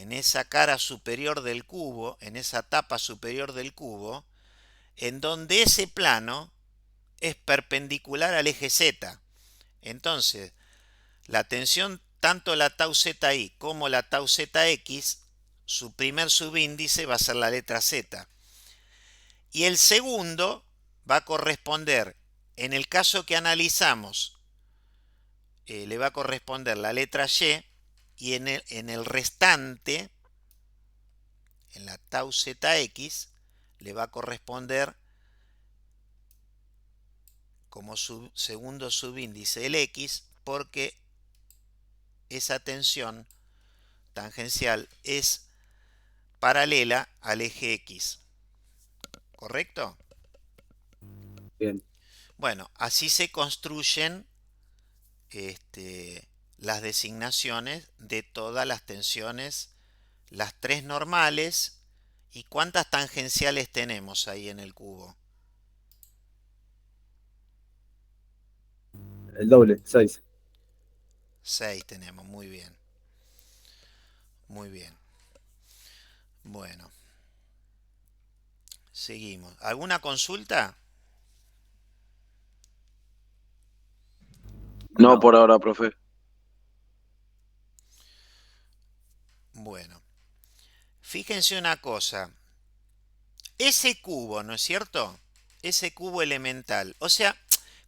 en esa cara superior del cubo, en esa tapa superior del cubo, en donde ese plano es perpendicular al eje Z. Entonces, la tensión, tanto la tau ZI como la tau ZX, su primer subíndice va a ser la letra Z. Y el segundo va a corresponder, en el caso que analizamos, le va a corresponder la letra Y en el restante, en la tau ZX, le va a corresponder como segundo subíndice el X, porque esa tensión tangencial es paralela al eje X. ¿Correcto? Bien. Bueno, así se construyen las designaciones de todas las tensiones, las tres normales. ¿Y cuántas tangenciales tenemos ahí en el cubo? El doble, 6. 6 tenemos, muy bien. Muy bien. Bueno, seguimos. ¿Alguna consulta? No, por ahora, profe. Bueno, fíjense una cosa. Ese cubo, ¿no es cierto? Ese cubo elemental. O sea,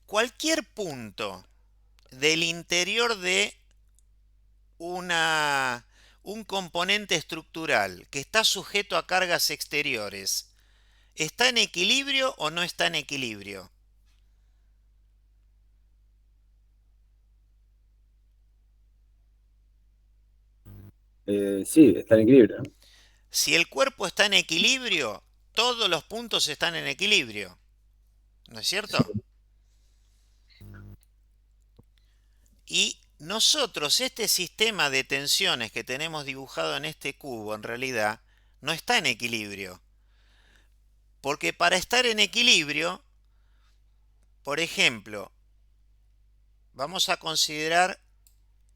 cualquier punto del interior de un componente estructural que está sujeto a cargas exteriores, ¿está en equilibrio o no está en equilibrio? Sí, está en equilibrio. Si el cuerpo está en equilibrio, todos los puntos están en equilibrio, ¿no es cierto? Y nosotros, este sistema de tensiones que tenemos dibujado en este cubo, en realidad, no está en equilibrio. Porque para estar en equilibrio, por ejemplo, vamos a considerar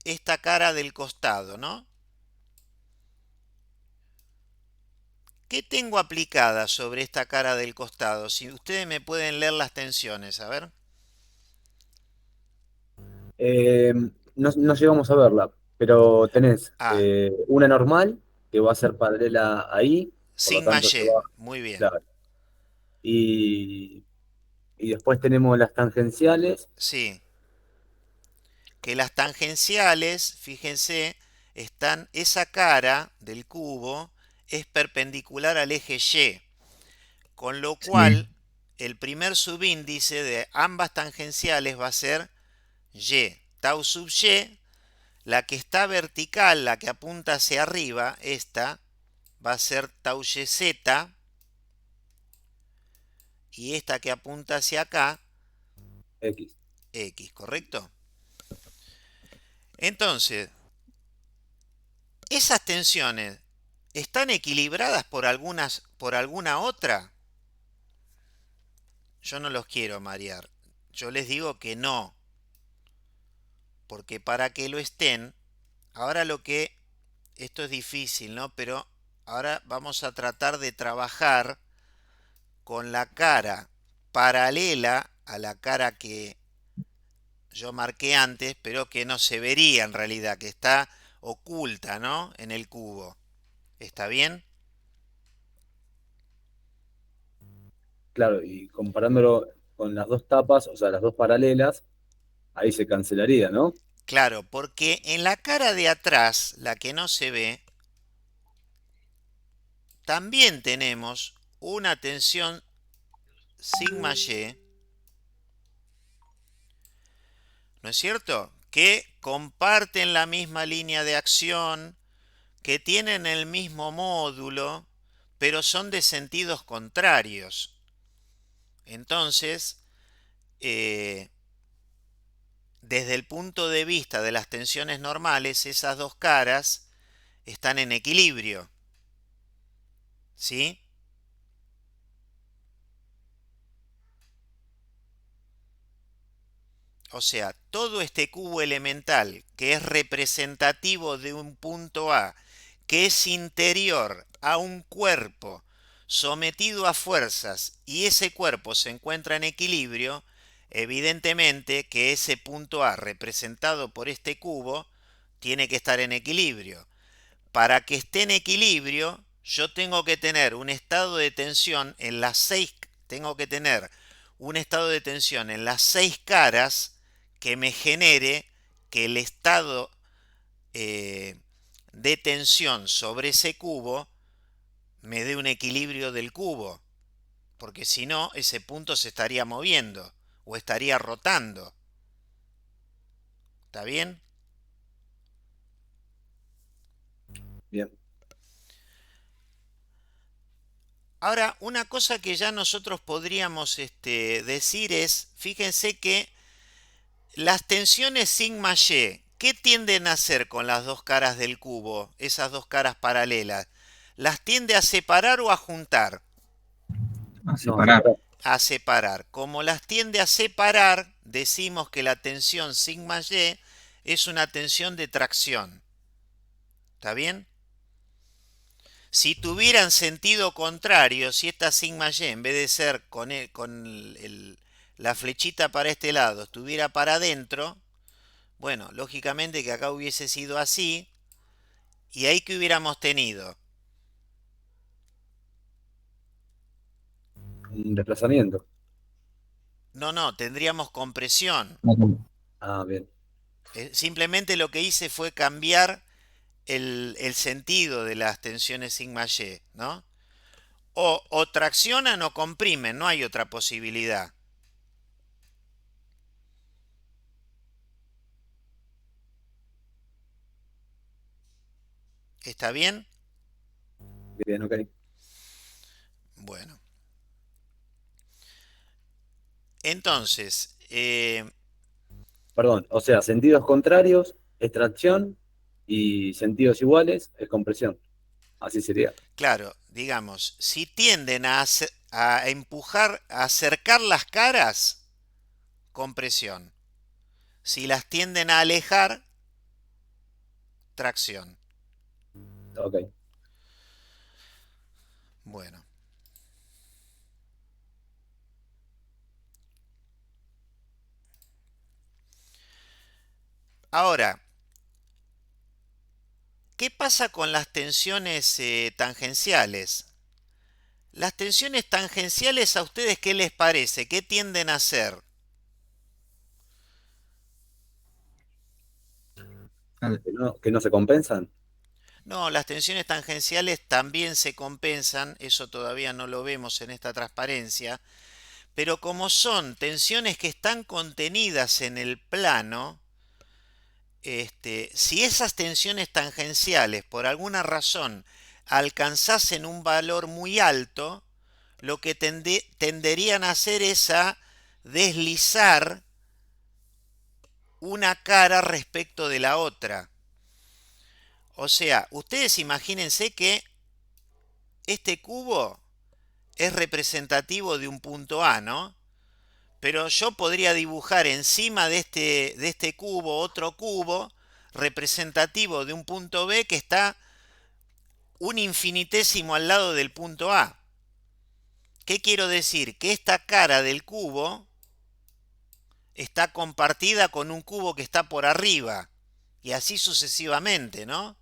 esta cara del costado, ¿no? ¿Qué tengo aplicada sobre esta cara del costado? Si ustedes me pueden leer las tensiones, a ver. No llegamos a verla, pero tenés Ah, una normal que va a ser paralela ahí, por lo sigma tanto se Y, va. muy bien. Claro. Y, y después tenemos las tangenciales. Sí, que las tangenciales, fíjense, están, esa cara del cubo es perpendicular al eje Y, con lo Sí. cual el primer subíndice de ambas tangenciales va a ser Y. Tau sub Y, la que está vertical, la que apunta hacia arriba, esta va a ser tau YZ, y esta que apunta hacia acá, X. X, ¿correcto? Entonces, esas tensiones están equilibradas por alguna otra. Yo no los quiero marear. Yo les digo que no. Porque para que lo estén, ahora esto es difícil, ¿no? Pero ahora vamos a tratar de trabajar con la cara paralela a la cara que yo marqué antes, pero que no se vería en realidad, que está oculta, ¿no? En el cubo. ¿Está bien? Claro, y comparándolo con las dos tapas, o sea, las dos paralelas, ahí se cancelaría, ¿no? Claro, porque en la cara de atrás, la que no se ve, también tenemos una tensión sigma Y, ¿no es cierto? Que comparten la misma línea de acción, que tienen el mismo módulo, pero son de sentidos contrarios. Entonces, desde el punto de vista de las tensiones normales, esas dos caras están en equilibrio. ¿Sí? O sea, todo este cubo elemental que es representativo de un punto A, que es interior a un cuerpo sometido a fuerzas y ese cuerpo se encuentra en equilibrio, evidentemente que ese punto A representado por este cubo tiene que estar en equilibrio. Para que esté en equilibrio, yo tengo que tener un estado de tensión en las seis, tengo que tener un estado de tensión en las seis caras que me genere que el estado de tensión sobre ese cubo me dé un equilibrio del cubo, porque si no, ese punto se estaría moviendo o estaría rotando. ¿Está bien? Bien. Ahora, una cosa que ya nosotros podríamos decir es, fíjense que las tensiones sigma y, ¿qué tienden a hacer con las dos caras del cubo, esas dos caras paralelas? ¿Las tiende a separar o a juntar? A No, separar. separado. A separar. Como las tiende a separar, decimos que la tensión sigma y es una tensión de tracción. ¿Está bien? Si tuvieran sentido contrario, si esta sigma y en vez de ser la flechita para este lado estuviera para adentro, bueno, lógicamente que acá hubiese sido así, y ahí que hubiéramos tenido. Un desplazamiento. No, tendríamos compresión. Ah, bien. Simplemente lo que hice fue cambiar el sentido de las tensiones sigma y, ¿no? O traccionan o comprimen, no hay otra posibilidad. ¿Está bien? Bien, ok. Bueno. Entonces, Perdón, o sea, sentidos contrarios es tracción y sentidos iguales es compresión. Así sería. claro, digamos, si tienden a empujar, a acercar las caras, compresión. Si las tienden a alejar, tracción. Ok. Bueno. Ahora, ¿qué pasa con las tensiones tangenciales? Las tensiones tangenciales, ¿a ustedes qué les parece? ¿Qué tienden a hacer? Que no se compensan. No, las tensiones tangenciales también se compensan, eso todavía no lo vemos en esta transparencia, pero como son tensiones que están contenidas en el plano, si esas tensiones tangenciales por alguna razón alcanzasen un valor muy alto, lo que tenderían a hacer es a deslizar una cara respecto de la otra. O sea, ustedes imagínense que este cubo es representativo de un punto A, ¿no? Pero yo podría dibujar encima de este cubo otro cubo representativo de un punto B que está un infinitésimo al lado del punto A. ¿Qué quiero decir? Que esta cara del cubo está compartida con un cubo que está por arriba. Y así sucesivamente, ¿no?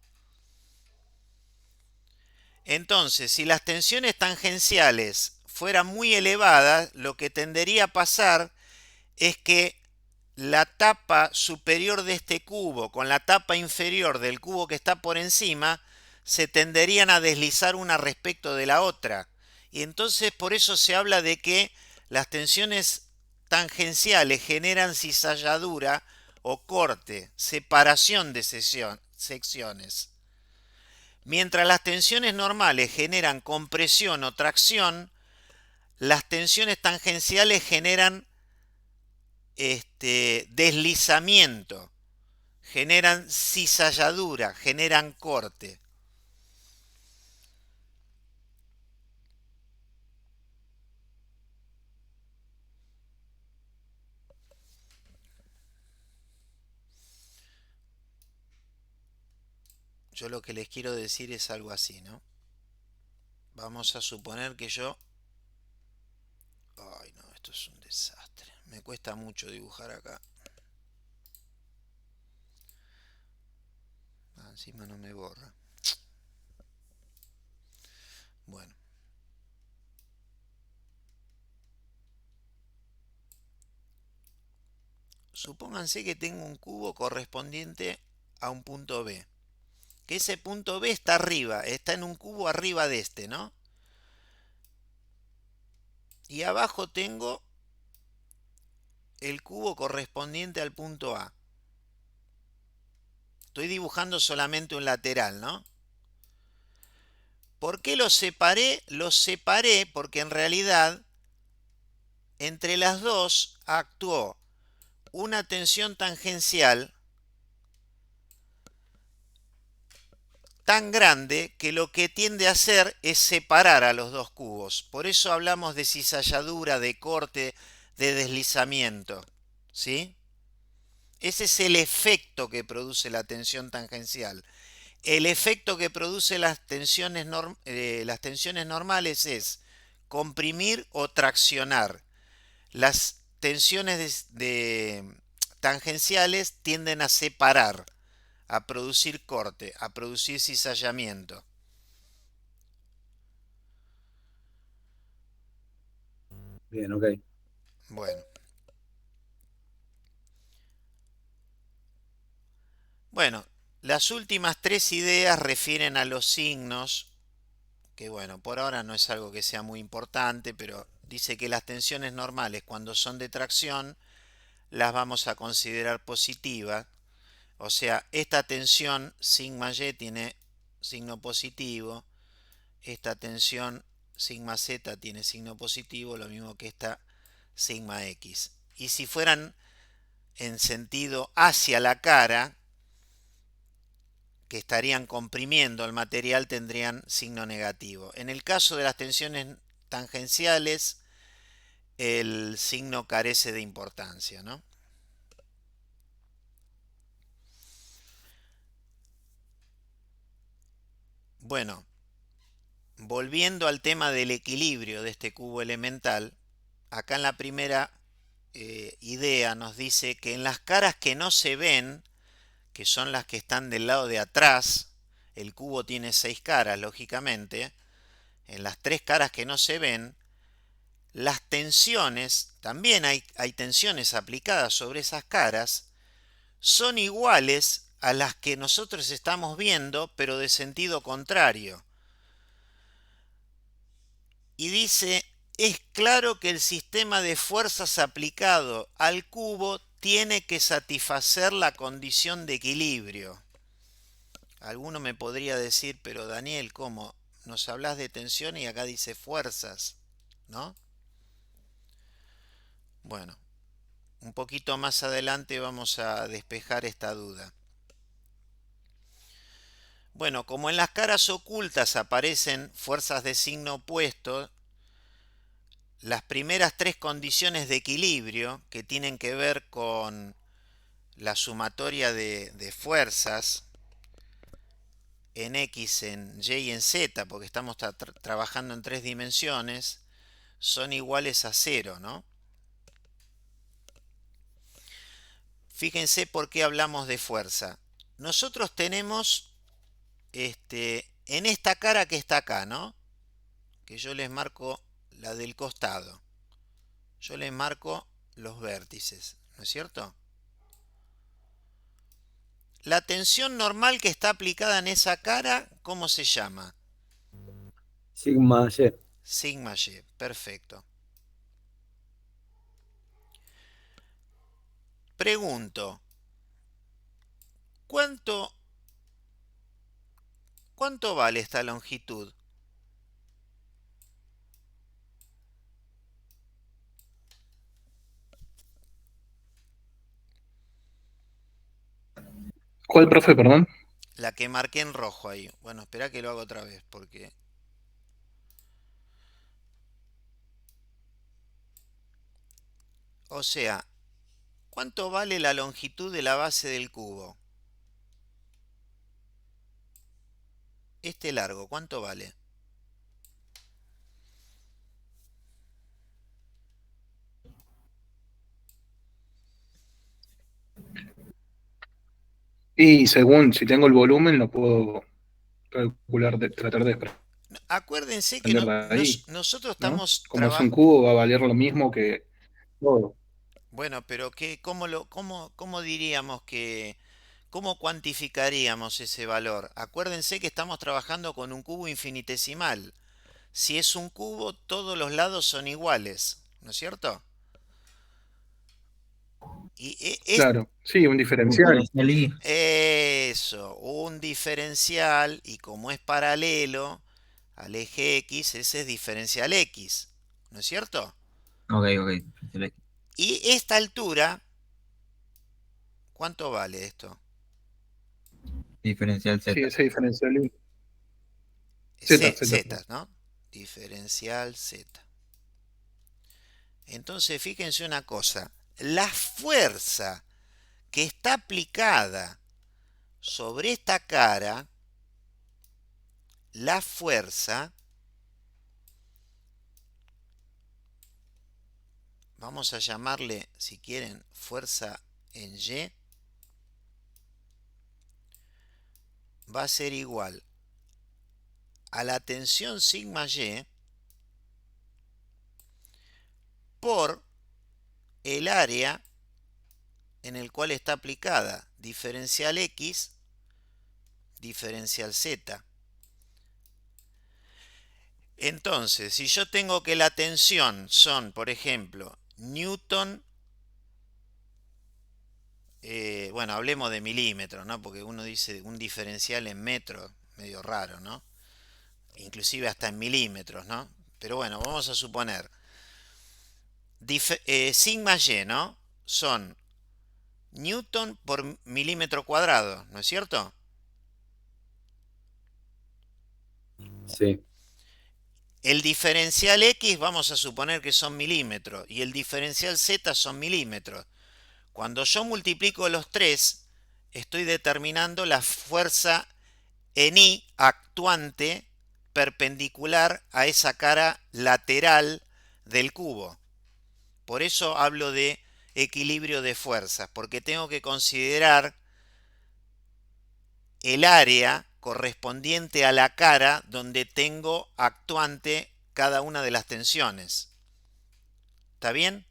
Entonces, si las tensiones tangenciales fueran muy elevadas, lo que tendería a pasar es que la tapa superior de este cubo con la tapa inferior del cubo que está por encima se tenderían a deslizar una respecto de la otra. Y entonces por eso se habla de que las tensiones tangenciales generan cizalladura o corte, separación de secciones. Mientras las tensiones normales generan compresión o tracción, las tensiones tangenciales generan deslizamiento, generan cizalladura, generan corte. yo lo que les quiero decir es algo así, ¿no? Vamos a suponer que yo... Ay, no, esto es un desastre. Me cuesta mucho dibujar acá. Ah, encima no me borra. Bueno. Supónganse que tengo un cubo correspondiente a un punto B. Que ese punto B está arriba, está en un cubo arriba de este, ¿no? Y abajo tengo el cubo correspondiente al punto A. Estoy dibujando solamente un lateral, ¿no? ¿Por qué los separé? Los separé porque en realidad entre las dos actuó una tensión tangencial tan grande que lo que tiende a hacer es separar a los dos cubos. Por eso hablamos de cizalladura, de corte, de deslizamiento, ¿sí? Ese es el efecto que produce la tensión tangencial. El efecto que produce las tensiones normales es comprimir o traccionar. Las tensiones tangenciales tienden a separar, a producir corte, a producir cizallamiento. Bien, ok. Bueno. Bueno, las últimas tres ideas refieren a los signos, que bueno, por ahora no es algo que sea muy importante, pero dice que las tensiones normales cuando son de tracción las vamos a considerar positivas. O sea, esta tensión sigma y tiene signo positivo, esta tensión sigma z tiene signo positivo, lo mismo que esta sigma x. Y si fueran en sentido hacia la cara, que estarían comprimiendo el material, tendrían signo negativo. En el caso de las tensiones tangenciales, el signo carece de importancia, ¿no? Bueno, volviendo al tema del equilibrio de este cubo elemental, acá en la primera idea nos dice que en las caras que no se ven, que son las que están del lado de atrás, el cubo tiene 6 caras, lógicamente, en las 3 caras que no se ven, las tensiones, también hay tensiones aplicadas sobre esas caras, son iguales a las que nosotros estamos viendo, pero de sentido contrario. Y dice, es claro que el sistema de fuerzas aplicado al cubo tiene que satisfacer la condición de equilibrio. Alguno me podría decir, pero Daniel, ¿cómo? Nos hablas de tensión y acá dice fuerzas, ¿no? Bueno, un poquito más adelante vamos a despejar esta duda. Bueno, como en las caras ocultas aparecen fuerzas de signo opuesto, las primeras 3 condiciones de equilibrio, que tienen que ver con la sumatoria de fuerzas en X, en Y y en Z, porque estamos trabajando en 3 dimensiones, son iguales a 0, ¿no? Fíjense por qué hablamos de fuerza. Nosotros tenemos en esta cara que está acá, ¿no? Que yo les marco la del costado. Yo les marco los vértices, ¿no es cierto? La tensión normal que está aplicada en esa cara, ¿cómo se llama? Sigma Y. Sigma Y, perfecto. Pregunto, ¿cuánto vale esta longitud? ¿Cuál, profe, perdón? La que marqué en rojo ahí. Bueno, espera que lo hago otra vez porque... O sea, ¿cuánto vale la longitud de la base del cubo? este largo, ¿cuánto vale? Y según si tengo el volumen, lo puedo calcular, tratar de Acuérdense que desprender de ahí, nosotros ¿no? estamos Como es un trabajando. cubo, va a valer lo mismo que todo. Bueno, pero ¿cómo diríamos cómo cuantificaríamos ese valor? Acuérdense que estamos trabajando con un cubo infinitesimal. Si es un cubo, todos los lados son iguales, ¿no es cierto? Y Claro, sí, un diferencial. Diferencial y. eso, un diferencial, y como es paralelo al eje X, ese es diferencial X, ¿no es cierto? Ok, ok. Diferencial X. Y esta altura, ¿cuánto vale esto? Diferencial Sí, Z. ese diferencial. Z, Z. Z, ¿no? Diferencial Z. Entonces, fíjense una cosa, la fuerza que está aplicada sobre esta cara, la fuerza, vamos a llamarle, si quieren, fuerza en Y, va a ser igual a la tensión sigma Y por el área en el cual está aplicada, diferencial X, diferencial Z. Entonces, si yo tengo que la tensión son, por ejemplo, Newton, bueno, hablemos de milímetros, ¿no? Porque uno dice un diferencial en metros, medio raro, ¿no? Inclusive hasta en milímetros, ¿no? Pero bueno, vamos a suponer, sigma Y, ¿no? Son Newton por milímetro cuadrado, ¿no es cierto? Sí, El diferencial X vamos a suponer que son milímetros y el diferencial Z son milímetros. Cuando yo multiplico los tres, estoy determinando la fuerza en I actuante perpendicular a esa cara lateral del cubo. Por eso hablo de equilibrio de fuerzas, porque tengo que considerar el área correspondiente a la cara donde tengo actuante cada una de las tensiones. ¿Está bien?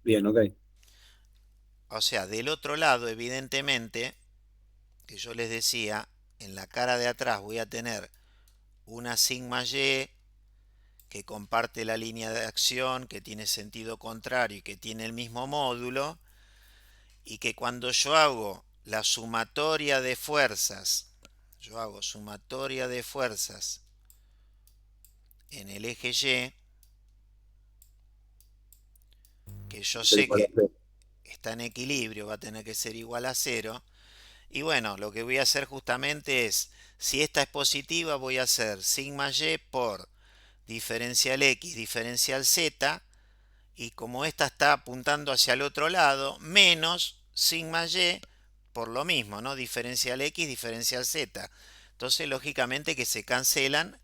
bien, ok. O sea, del otro lado, evidentemente, que yo les decía, en la cara de atrás voy a tener una sigma Y que comparte la línea de acción, que tiene sentido contrario y que tiene el mismo módulo, y que cuando yo hago la sumatoria de fuerzas, yo hago sumatoria de fuerzas en el eje Y, que yo Soy sé igual a que cero. está en equilibrio, va a tener que ser igual a cero. Y bueno, lo que voy a hacer justamente es, si esta es positiva, voy a hacer sigma Y por diferencial X, diferencial Z, y como esta está apuntando hacia el otro lado, menos sigma Y por lo mismo, ¿no? Diferencial X, diferencial Z. Entonces, lógicamente que se cancelan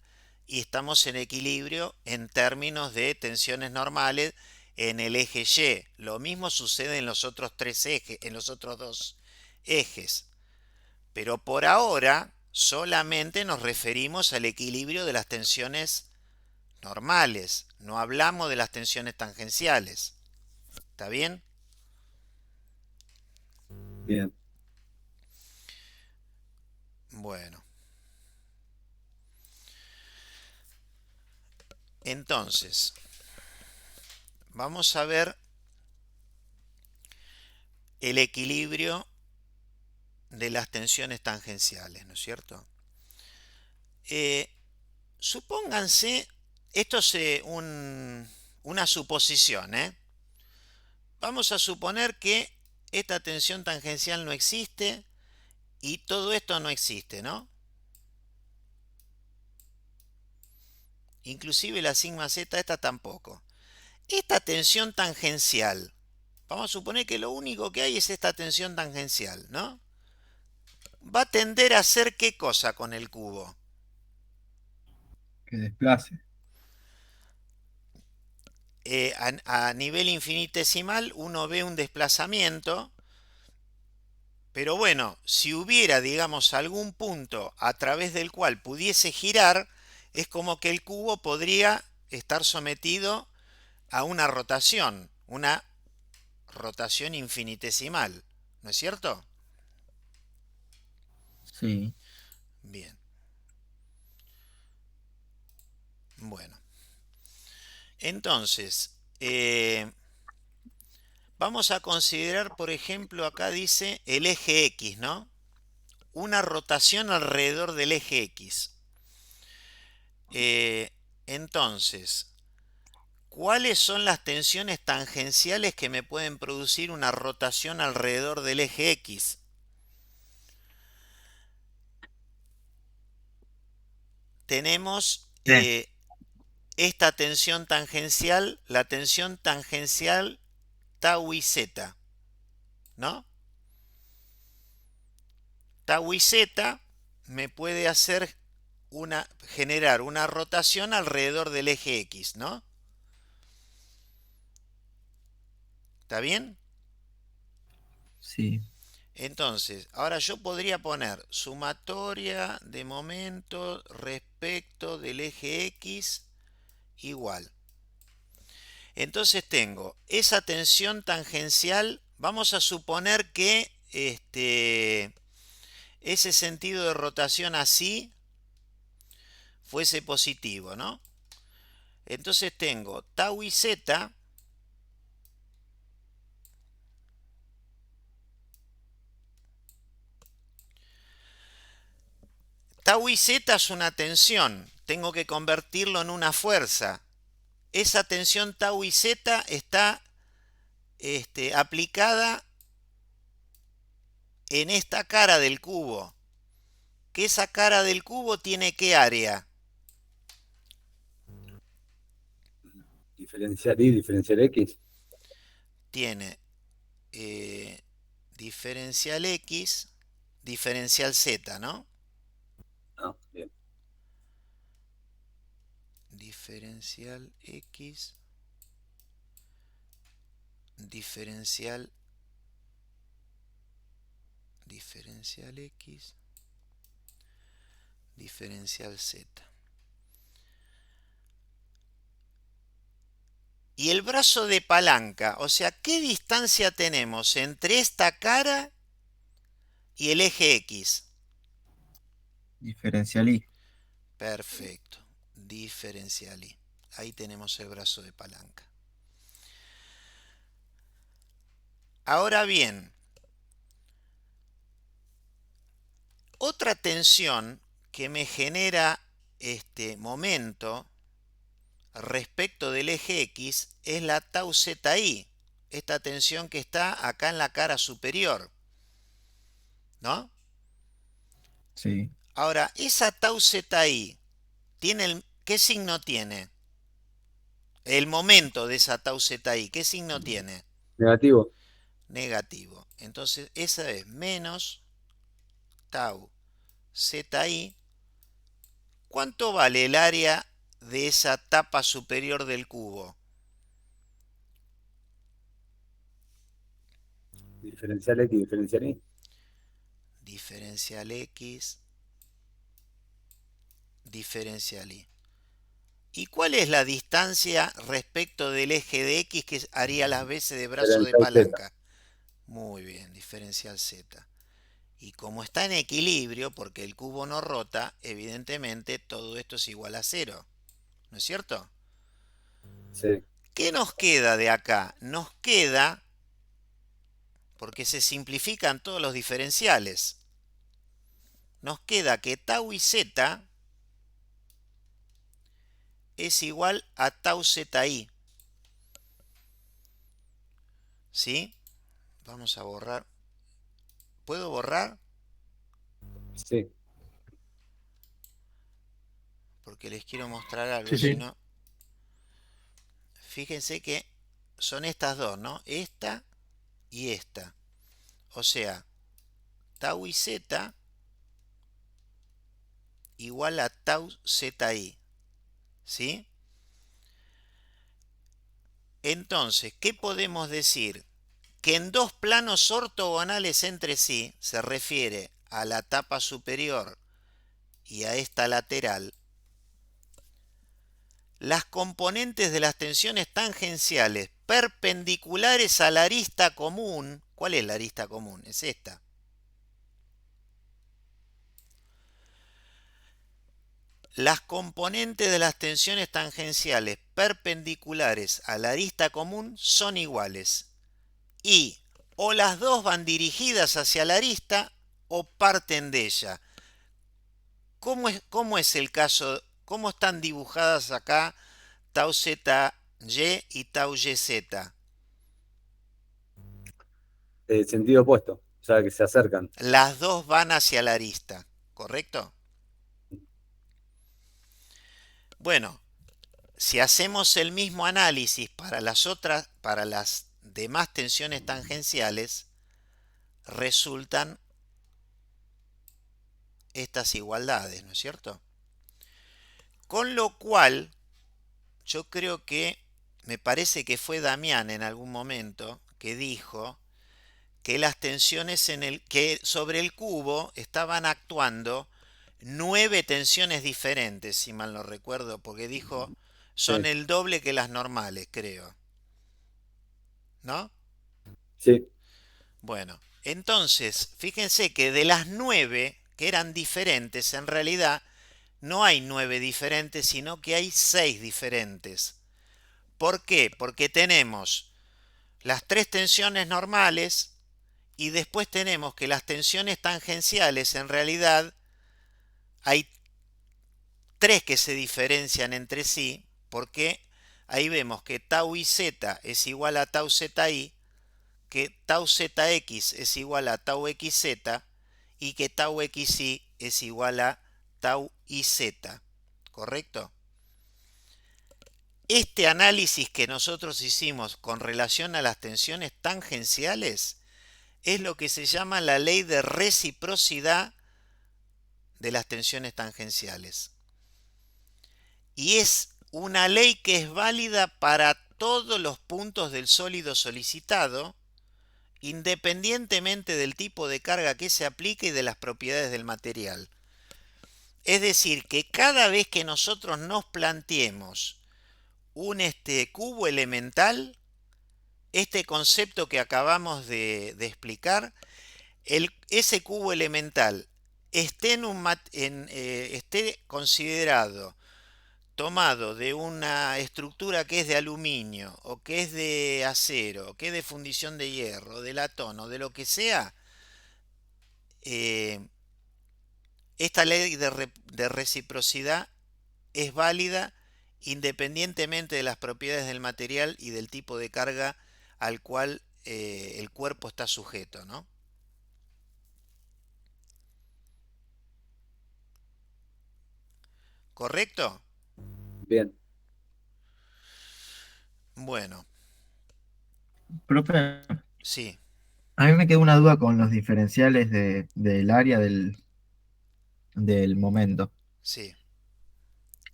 y estamos en equilibrio en términos de tensiones normales en el eje Y. Lo mismo sucede en los otros tres ejes, en los otros dos ejes. Pero por ahora solamente nos referimos al equilibrio de las tensiones normales. No hablamos de las tensiones tangenciales. ¿Está bien? Bien. Bueno. Entonces, vamos a ver el equilibrio de las tensiones tangenciales, ¿no es cierto? Supónganse, esto es una suposición, ¿eh? Vamos a suponer que esta tensión tangencial no existe y todo esto no existe, ¿no? Inclusive la sigma Z esta tampoco. esta tensión tangencial, vamos a suponer que lo único que hay es esta tensión tangencial, ¿no? Va a tender a hacer ¿qué cosa con el cubo? Que desplace. A nivel infinitesimal uno ve un desplazamiento, pero bueno, si hubiera, digamos, algún punto a través del cual pudiese girar, es como que el cubo podría estar sometido a una rotación infinitesimal, ¿no es cierto? Sí. Bien. Bueno. Entonces, vamos a considerar, por ejemplo, acá dice el eje X, ¿no? Una rotación alrededor del eje X. Entonces, ¿cuáles son las tensiones tangenciales que me pueden producir una rotación alrededor del eje X? Tenemos Sí. esta tensión tangencial, la tensión tangencial tau y z, ¿no? Tau y z me puede hacer generar una rotación alrededor del eje X, ¿no? ¿Está bien? Sí. Entonces, ahora yo podría poner sumatoria de momento respecto del eje X igual. Entonces tengo esa tensión tangencial, vamos a suponer que ese sentido de rotación así fuese positivo, ¿no? Entonces tengo tau y z. Tau y z es una tensión, tengo que convertirlo en una fuerza. Esa tensión tau y z está aplicada en esta cara del cubo. Que esa cara del cubo tiene ¿qué área? Diferencial Y, diferencial X. Tiene diferencial X, diferencial Z, ¿no? Ah, bien. Diferencial X, diferencial X, diferencial Z. Y el brazo de palanca, o sea, ¿qué distancia tenemos entre esta cara y el eje X? Diferencial Y. Perfecto, diferencial Y. Ahí tenemos el brazo de palanca. Ahora bien, otra tensión que me genera este momento respecto del eje X es la tau ZI, esta tensión que está acá en la cara superior, ¿no? Sí. Ahora, esa tau ZI, ¿qué signo tiene? El momento de esa tau ZI, ¿qué signo tiene? Negativo. Negativo. Entonces, esa es menos tau ZI. ¿Cuánto vale el área de esa tapa superior del cubo? Diferencial X, diferencial Y. Diferencial X, diferencial Y. ¿Y cuál es la distancia respecto del eje de X que haría las veces de brazo de Diferencial Z. palanca? Muy bien, diferencial Z. Y como está en equilibrio, porque el cubo no rota, evidentemente todo esto es igual a cero. ¿No es cierto? Sí. ¿Qué nos queda de acá? Nos queda, porque se simplifican todos los diferenciales, nos queda que tau y z es igual a tau ZI. ¿Sí? Vamos a borrar. ¿Puedo borrar? Sí. Porque les quiero mostrar algo, Sí, si sí. no. Fíjense que son estas dos, ¿no? Esta y esta. O sea, tau y z igual a tau zi. ¿Sí? Entonces, ¿qué podemos decir? Que en dos planos ortogonales entre sí, se refiere a la tapa superior y a esta lateral, las componentes de las tensiones tangenciales perpendiculares a la arista común. ¿Cuál es la arista común? Es esta. Las componentes de las tensiones tangenciales perpendiculares a la arista común son iguales. Y o las dos van dirigidas hacia la arista o parten de ella. ¿Cómo es el caso? ¿Cómo están dibujadas acá tau zy y tau yz? Sentido opuesto, o sea, que se acercan. Las dos van hacia la arista, ¿correcto? Bueno, si hacemos el mismo análisis para las demás tensiones tangenciales, resultan estas igualdades, ¿no es cierto? Con lo cual, yo creo que, me parece que fue Damián en algún momento que dijo que las tensiones que sobre el cubo estaban actuando 9 tensiones diferentes, si mal no recuerdo, porque dijo son Sí, el doble que las normales, creo. ¿No? sí, Bueno, entonces, fíjense que de las 9 que eran diferentes, en realidad no hay 9 diferentes, sino que hay 6 diferentes. ¿Por qué? Porque tenemos las 3 tensiones normales y después tenemos que las tensiones tangenciales, en realidad hay 3 que se diferencian entre sí, porque ahí vemos que tau y z es igual a tau zi, que tau zx es igual a tau xz y que tau xy es igual a tau iz. ¿Correcto? Este análisis que nosotros hicimos con relación a las tensiones tangenciales es lo que se llama la ley de reciprocidad de las tensiones tangenciales. Y es una ley que es válida para todos los puntos del sólido solicitado, independientemente del tipo de carga que se aplique y de las propiedades del material. Es decir, que cada vez que nosotros nos planteemos un cubo elemental, este concepto que acabamos de explicar, ese cubo elemental esté considerado tomado de una estructura que es de aluminio o que es de acero, o que es de fundición de hierro, de latón o de lo que sea, esta ley de reciprocidad es válida independientemente de las propiedades del material y del tipo de carga al cual el cuerpo está sujeto, ¿no? ¿Correcto? bien. Bueno, Profe, sí, a mí me quedó una duda con los diferenciales del área del momento. sí.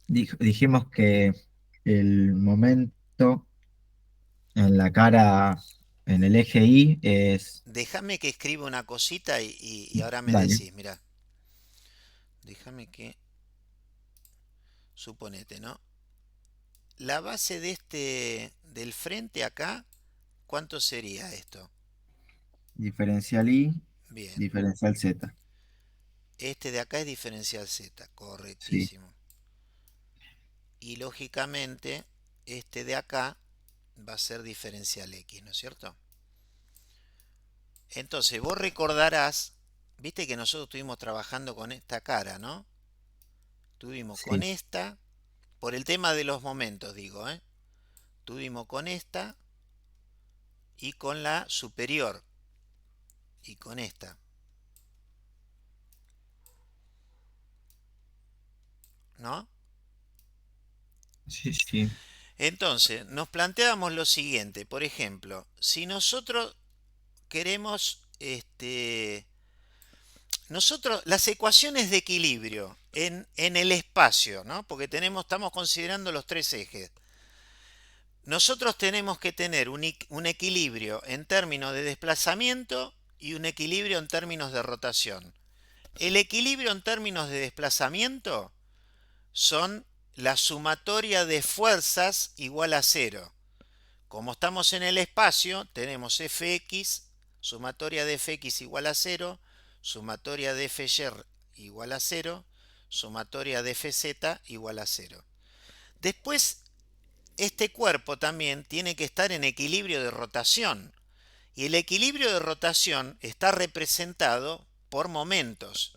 Dijimos que el momento en la cara, en el eje Y es... Déjame que escriba una cosita y ahora me Dale, decís, mira, déjame que, suponete, ¿no? La base del frente acá, ¿cuánto sería esto? diferencial Y, Bien, diferencial Z. este de acá es diferencial Z, Sí, correctísimo. Y lógicamente, este de acá va a ser diferencial X, ¿no es cierto? Entonces, vos recordarás, viste que nosotros estuvimos trabajando con esta cara, ¿no? Tuvimos con sí, esta, por el tema de los momentos, digo, ¿eh? Tuvimos con esta y con la superior y con esta, ¿no? sí, sí. Entonces, nos planteábamos lo siguiente, por ejemplo, si nosotros queremos, nosotros, las ecuaciones de equilibrio en el espacio, ¿no? Porque estamos considerando los tres ejes. Nosotros tenemos que tener un equilibrio en términos de desplazamiento y un equilibrio en términos de rotación. El equilibrio en términos de desplazamiento son la sumatoria de fuerzas igual a cero. Como estamos en el espacio, tenemos Fx, sumatoria de Fx igual a cero, sumatoria de Fy igual a cero, sumatoria de Fz igual a cero. Después, este cuerpo también tiene que estar en equilibrio de rotación. Y el equilibrio de rotación está representado por momentos.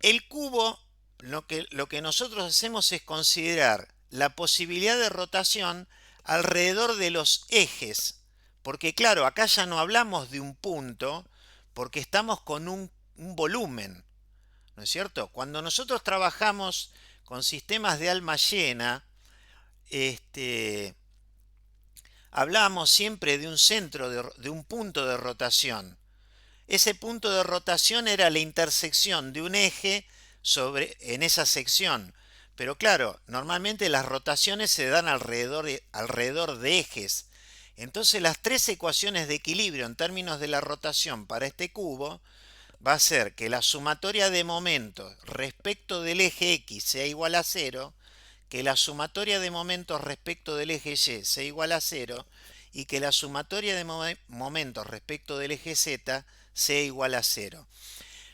El cubo, lo que nosotros hacemos es considerar la posibilidad de rotación alrededor de los ejes. Porque claro, acá ya no hablamos de un punto, porque estamos con un volumen. ¿No es cierto? Cuando nosotros trabajamos con sistemas de alma llena, hablábamos siempre de un centro, de un punto de rotación. Ese punto de rotación era la intersección de un eje en esa sección. Pero claro, normalmente las rotaciones se dan alrededor de ejes. Entonces las tres ecuaciones de equilibrio en términos de la rotación para este cubo va a ser que la sumatoria de momentos respecto del eje X sea igual a 0, que la sumatoria de momentos respecto del eje Y sea igual a 0 y que la sumatoria de momentos respecto del eje Z sea igual a 0.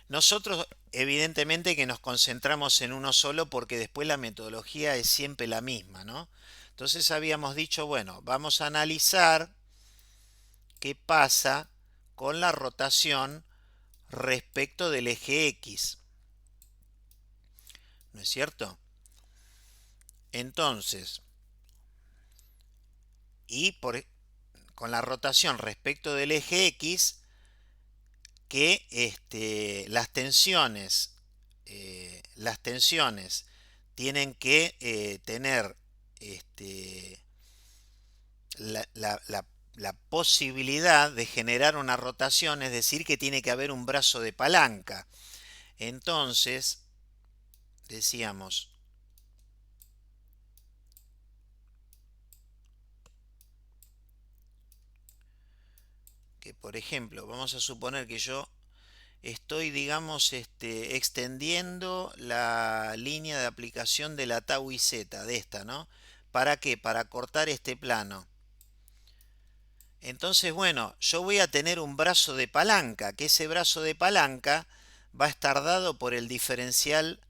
Nosotros evidentemente que nos concentramos en uno solo porque después la metodología es siempre la misma, ¿no? Entonces habíamos dicho, bueno, vamos a analizar qué pasa con la rotación respecto del eje X. ¿No es cierto? Entonces, con la rotación respecto del eje X, que las tensiones tienen que tener la posibilidad de generar una rotación, es decir, que tiene que haber un brazo de palanca. Entonces, decíamos, que por ejemplo, vamos a suponer que yo estoy, digamos, extendiendo la línea de aplicación de la tau y z, de esta, ¿no? ¿Para qué? Para cortar este plano. Entonces, bueno, yo voy a tener un brazo de palanca, que ese brazo de palanca va a estar dado por el diferencial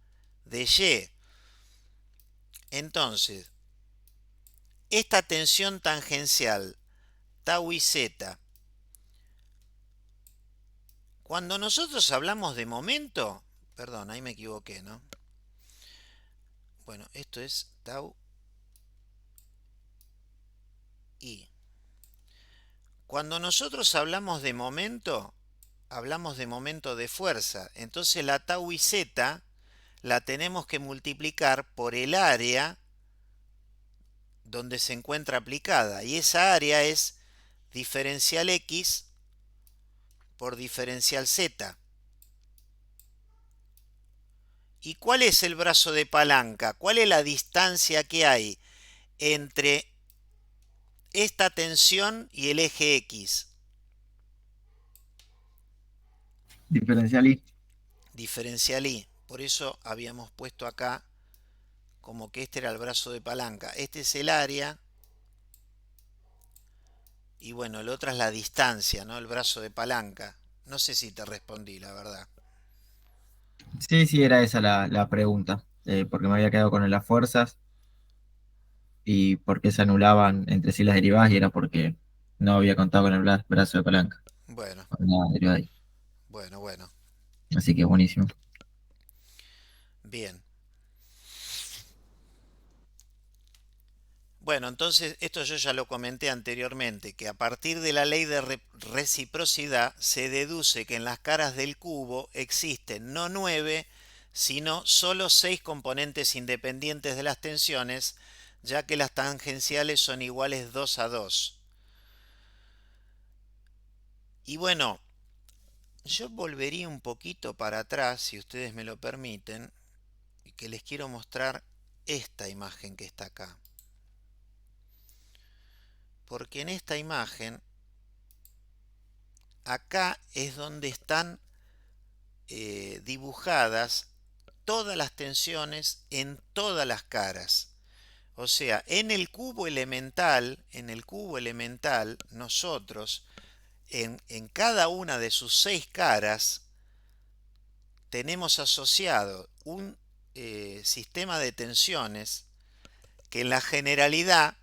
de Y. Entonces, esta tensión tangencial, tau y z, cuando nosotros hablamos de momento, perdón, ahí me equivoqué, ¿no? Bueno, esto es tau i. Cuando nosotros hablamos de momento de fuerza. Entonces la tau y z la tenemos que multiplicar por el área donde se encuentra aplicada. Y esa área es diferencial x por diferencial z. ¿Y cuál es el brazo de palanca? ¿Cuál es la distancia que hay entre esta tensión y el eje X? Diferencial I. Diferencial I. Por eso habíamos puesto acá como que este era el brazo de palanca. Este es el área. Y bueno, el otro es la distancia, ¿no? El brazo de palanca. No sé si te respondí, la verdad. Sí, era esa la pregunta, porque me había quedado con las fuerzas y por qué se anulaban entre sí las derivadas y era porque no había contado con el brazo de palanca. Bueno, Con la derivada ahí. bueno. Así que buenísimo. Bien. Bueno, entonces esto yo ya lo comenté anteriormente, que a partir de la ley de reciprocidad se deduce que en las caras del cubo existen no 9, sino solo 6 componentes independientes de las tensiones, ya que las tangenciales son iguales 2 a 2. Y bueno, yo volvería un poquito para atrás, si ustedes me lo permiten, y que les quiero mostrar esta imagen que está acá. Porque en esta imagen, acá es donde están dibujadas todas las tensiones en todas las caras. O sea, en el cubo elemental, nosotros, en cada una de sus 6 caras, tenemos asociado un sistema de tensiones que en la generalidad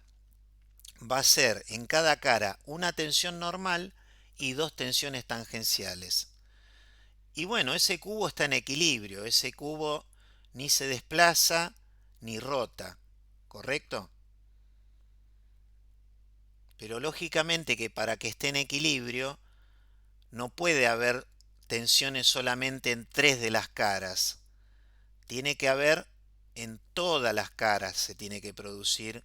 va a ser en cada cara una tensión normal y 2 tensiones tangenciales. Y bueno, ese cubo está en equilibrio, ese cubo ni se desplaza ni rota, ¿correcto? Pero lógicamente que para que esté en equilibrio no puede haber tensiones solamente en 3 de las caras. Tiene que haber en todas las caras, se tiene que producir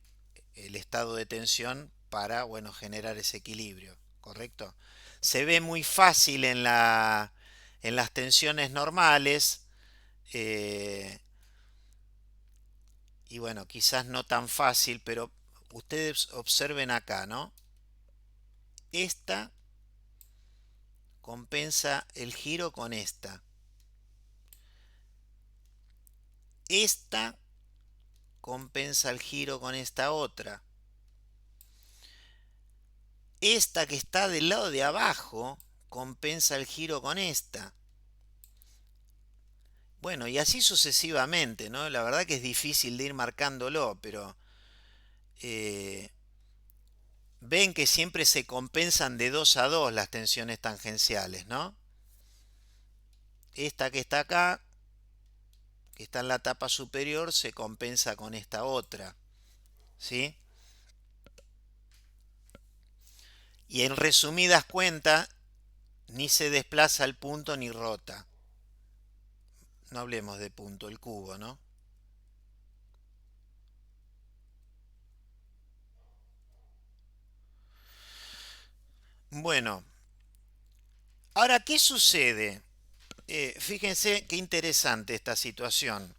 el estado de tensión para, bueno, generar ese equilibrio, ¿correcto? Se ve muy fácil en las tensiones normales, y bueno, quizás no tan fácil, pero ustedes observen acá, ¿no? Esta compensa el giro con esta. Esta compensa el giro con esta otra. Esta que está del lado de abajo compensa el giro con esta. Bueno, y así sucesivamente, ¿no? La verdad que es difícil de ir marcándolo, pero ven que siempre se compensan de 2 a 2 las tensiones tangenciales, ¿no? Esta que está acá, que está en la tapa superior, se compensa con esta otra, ¿sí? Y en resumidas cuentas, ni se desplaza el punto ni rota. No hablemos de punto, el cubo, ¿no? Bueno, ahora, ¿qué sucede? Fíjense qué interesante esta situación.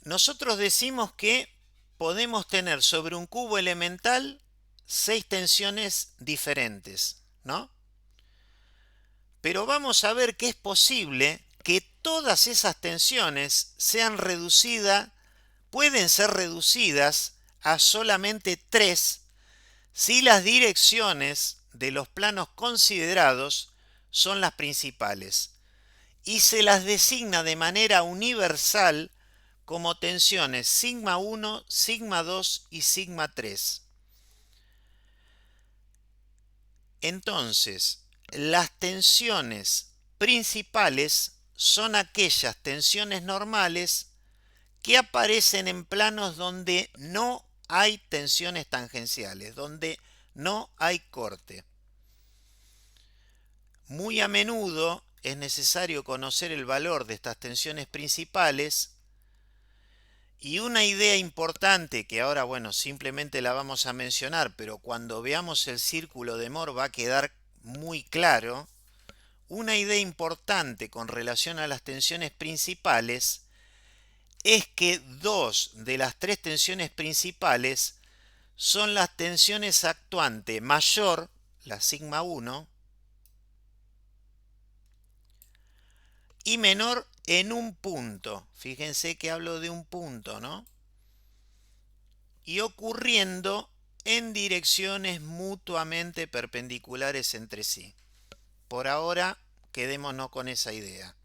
Nosotros decimos que podemos tener sobre un cubo elemental 6 tensiones diferentes, ¿no? Pero vamos a ver que es posible que todas esas tensiones sean reducidas, pueden ser reducidas a solamente 3 si las direcciones de los planos considerados son las principales y se las designa de manera universal como tensiones sigma 1, sigma 2 y sigma 3. Entonces, las tensiones principales son aquellas tensiones normales que aparecen en planos donde no hay tensiones tangenciales, donde no hay corte. Muy a menudo es necesario conocer el valor de estas tensiones principales, y una idea importante que ahora, bueno, simplemente la vamos a mencionar, pero cuando veamos el círculo de Mohr va a quedar muy claro. Una idea importante con relación a las tensiones principales es que 2 de las 3 tensiones principales son las tensiones actuante mayor, la sigma 1, y menor en un punto. Fíjense que hablo de un punto, ¿no? Y ocurriendo en direcciones mutuamente perpendiculares entre sí. Por ahora, quedémonos con esa idea.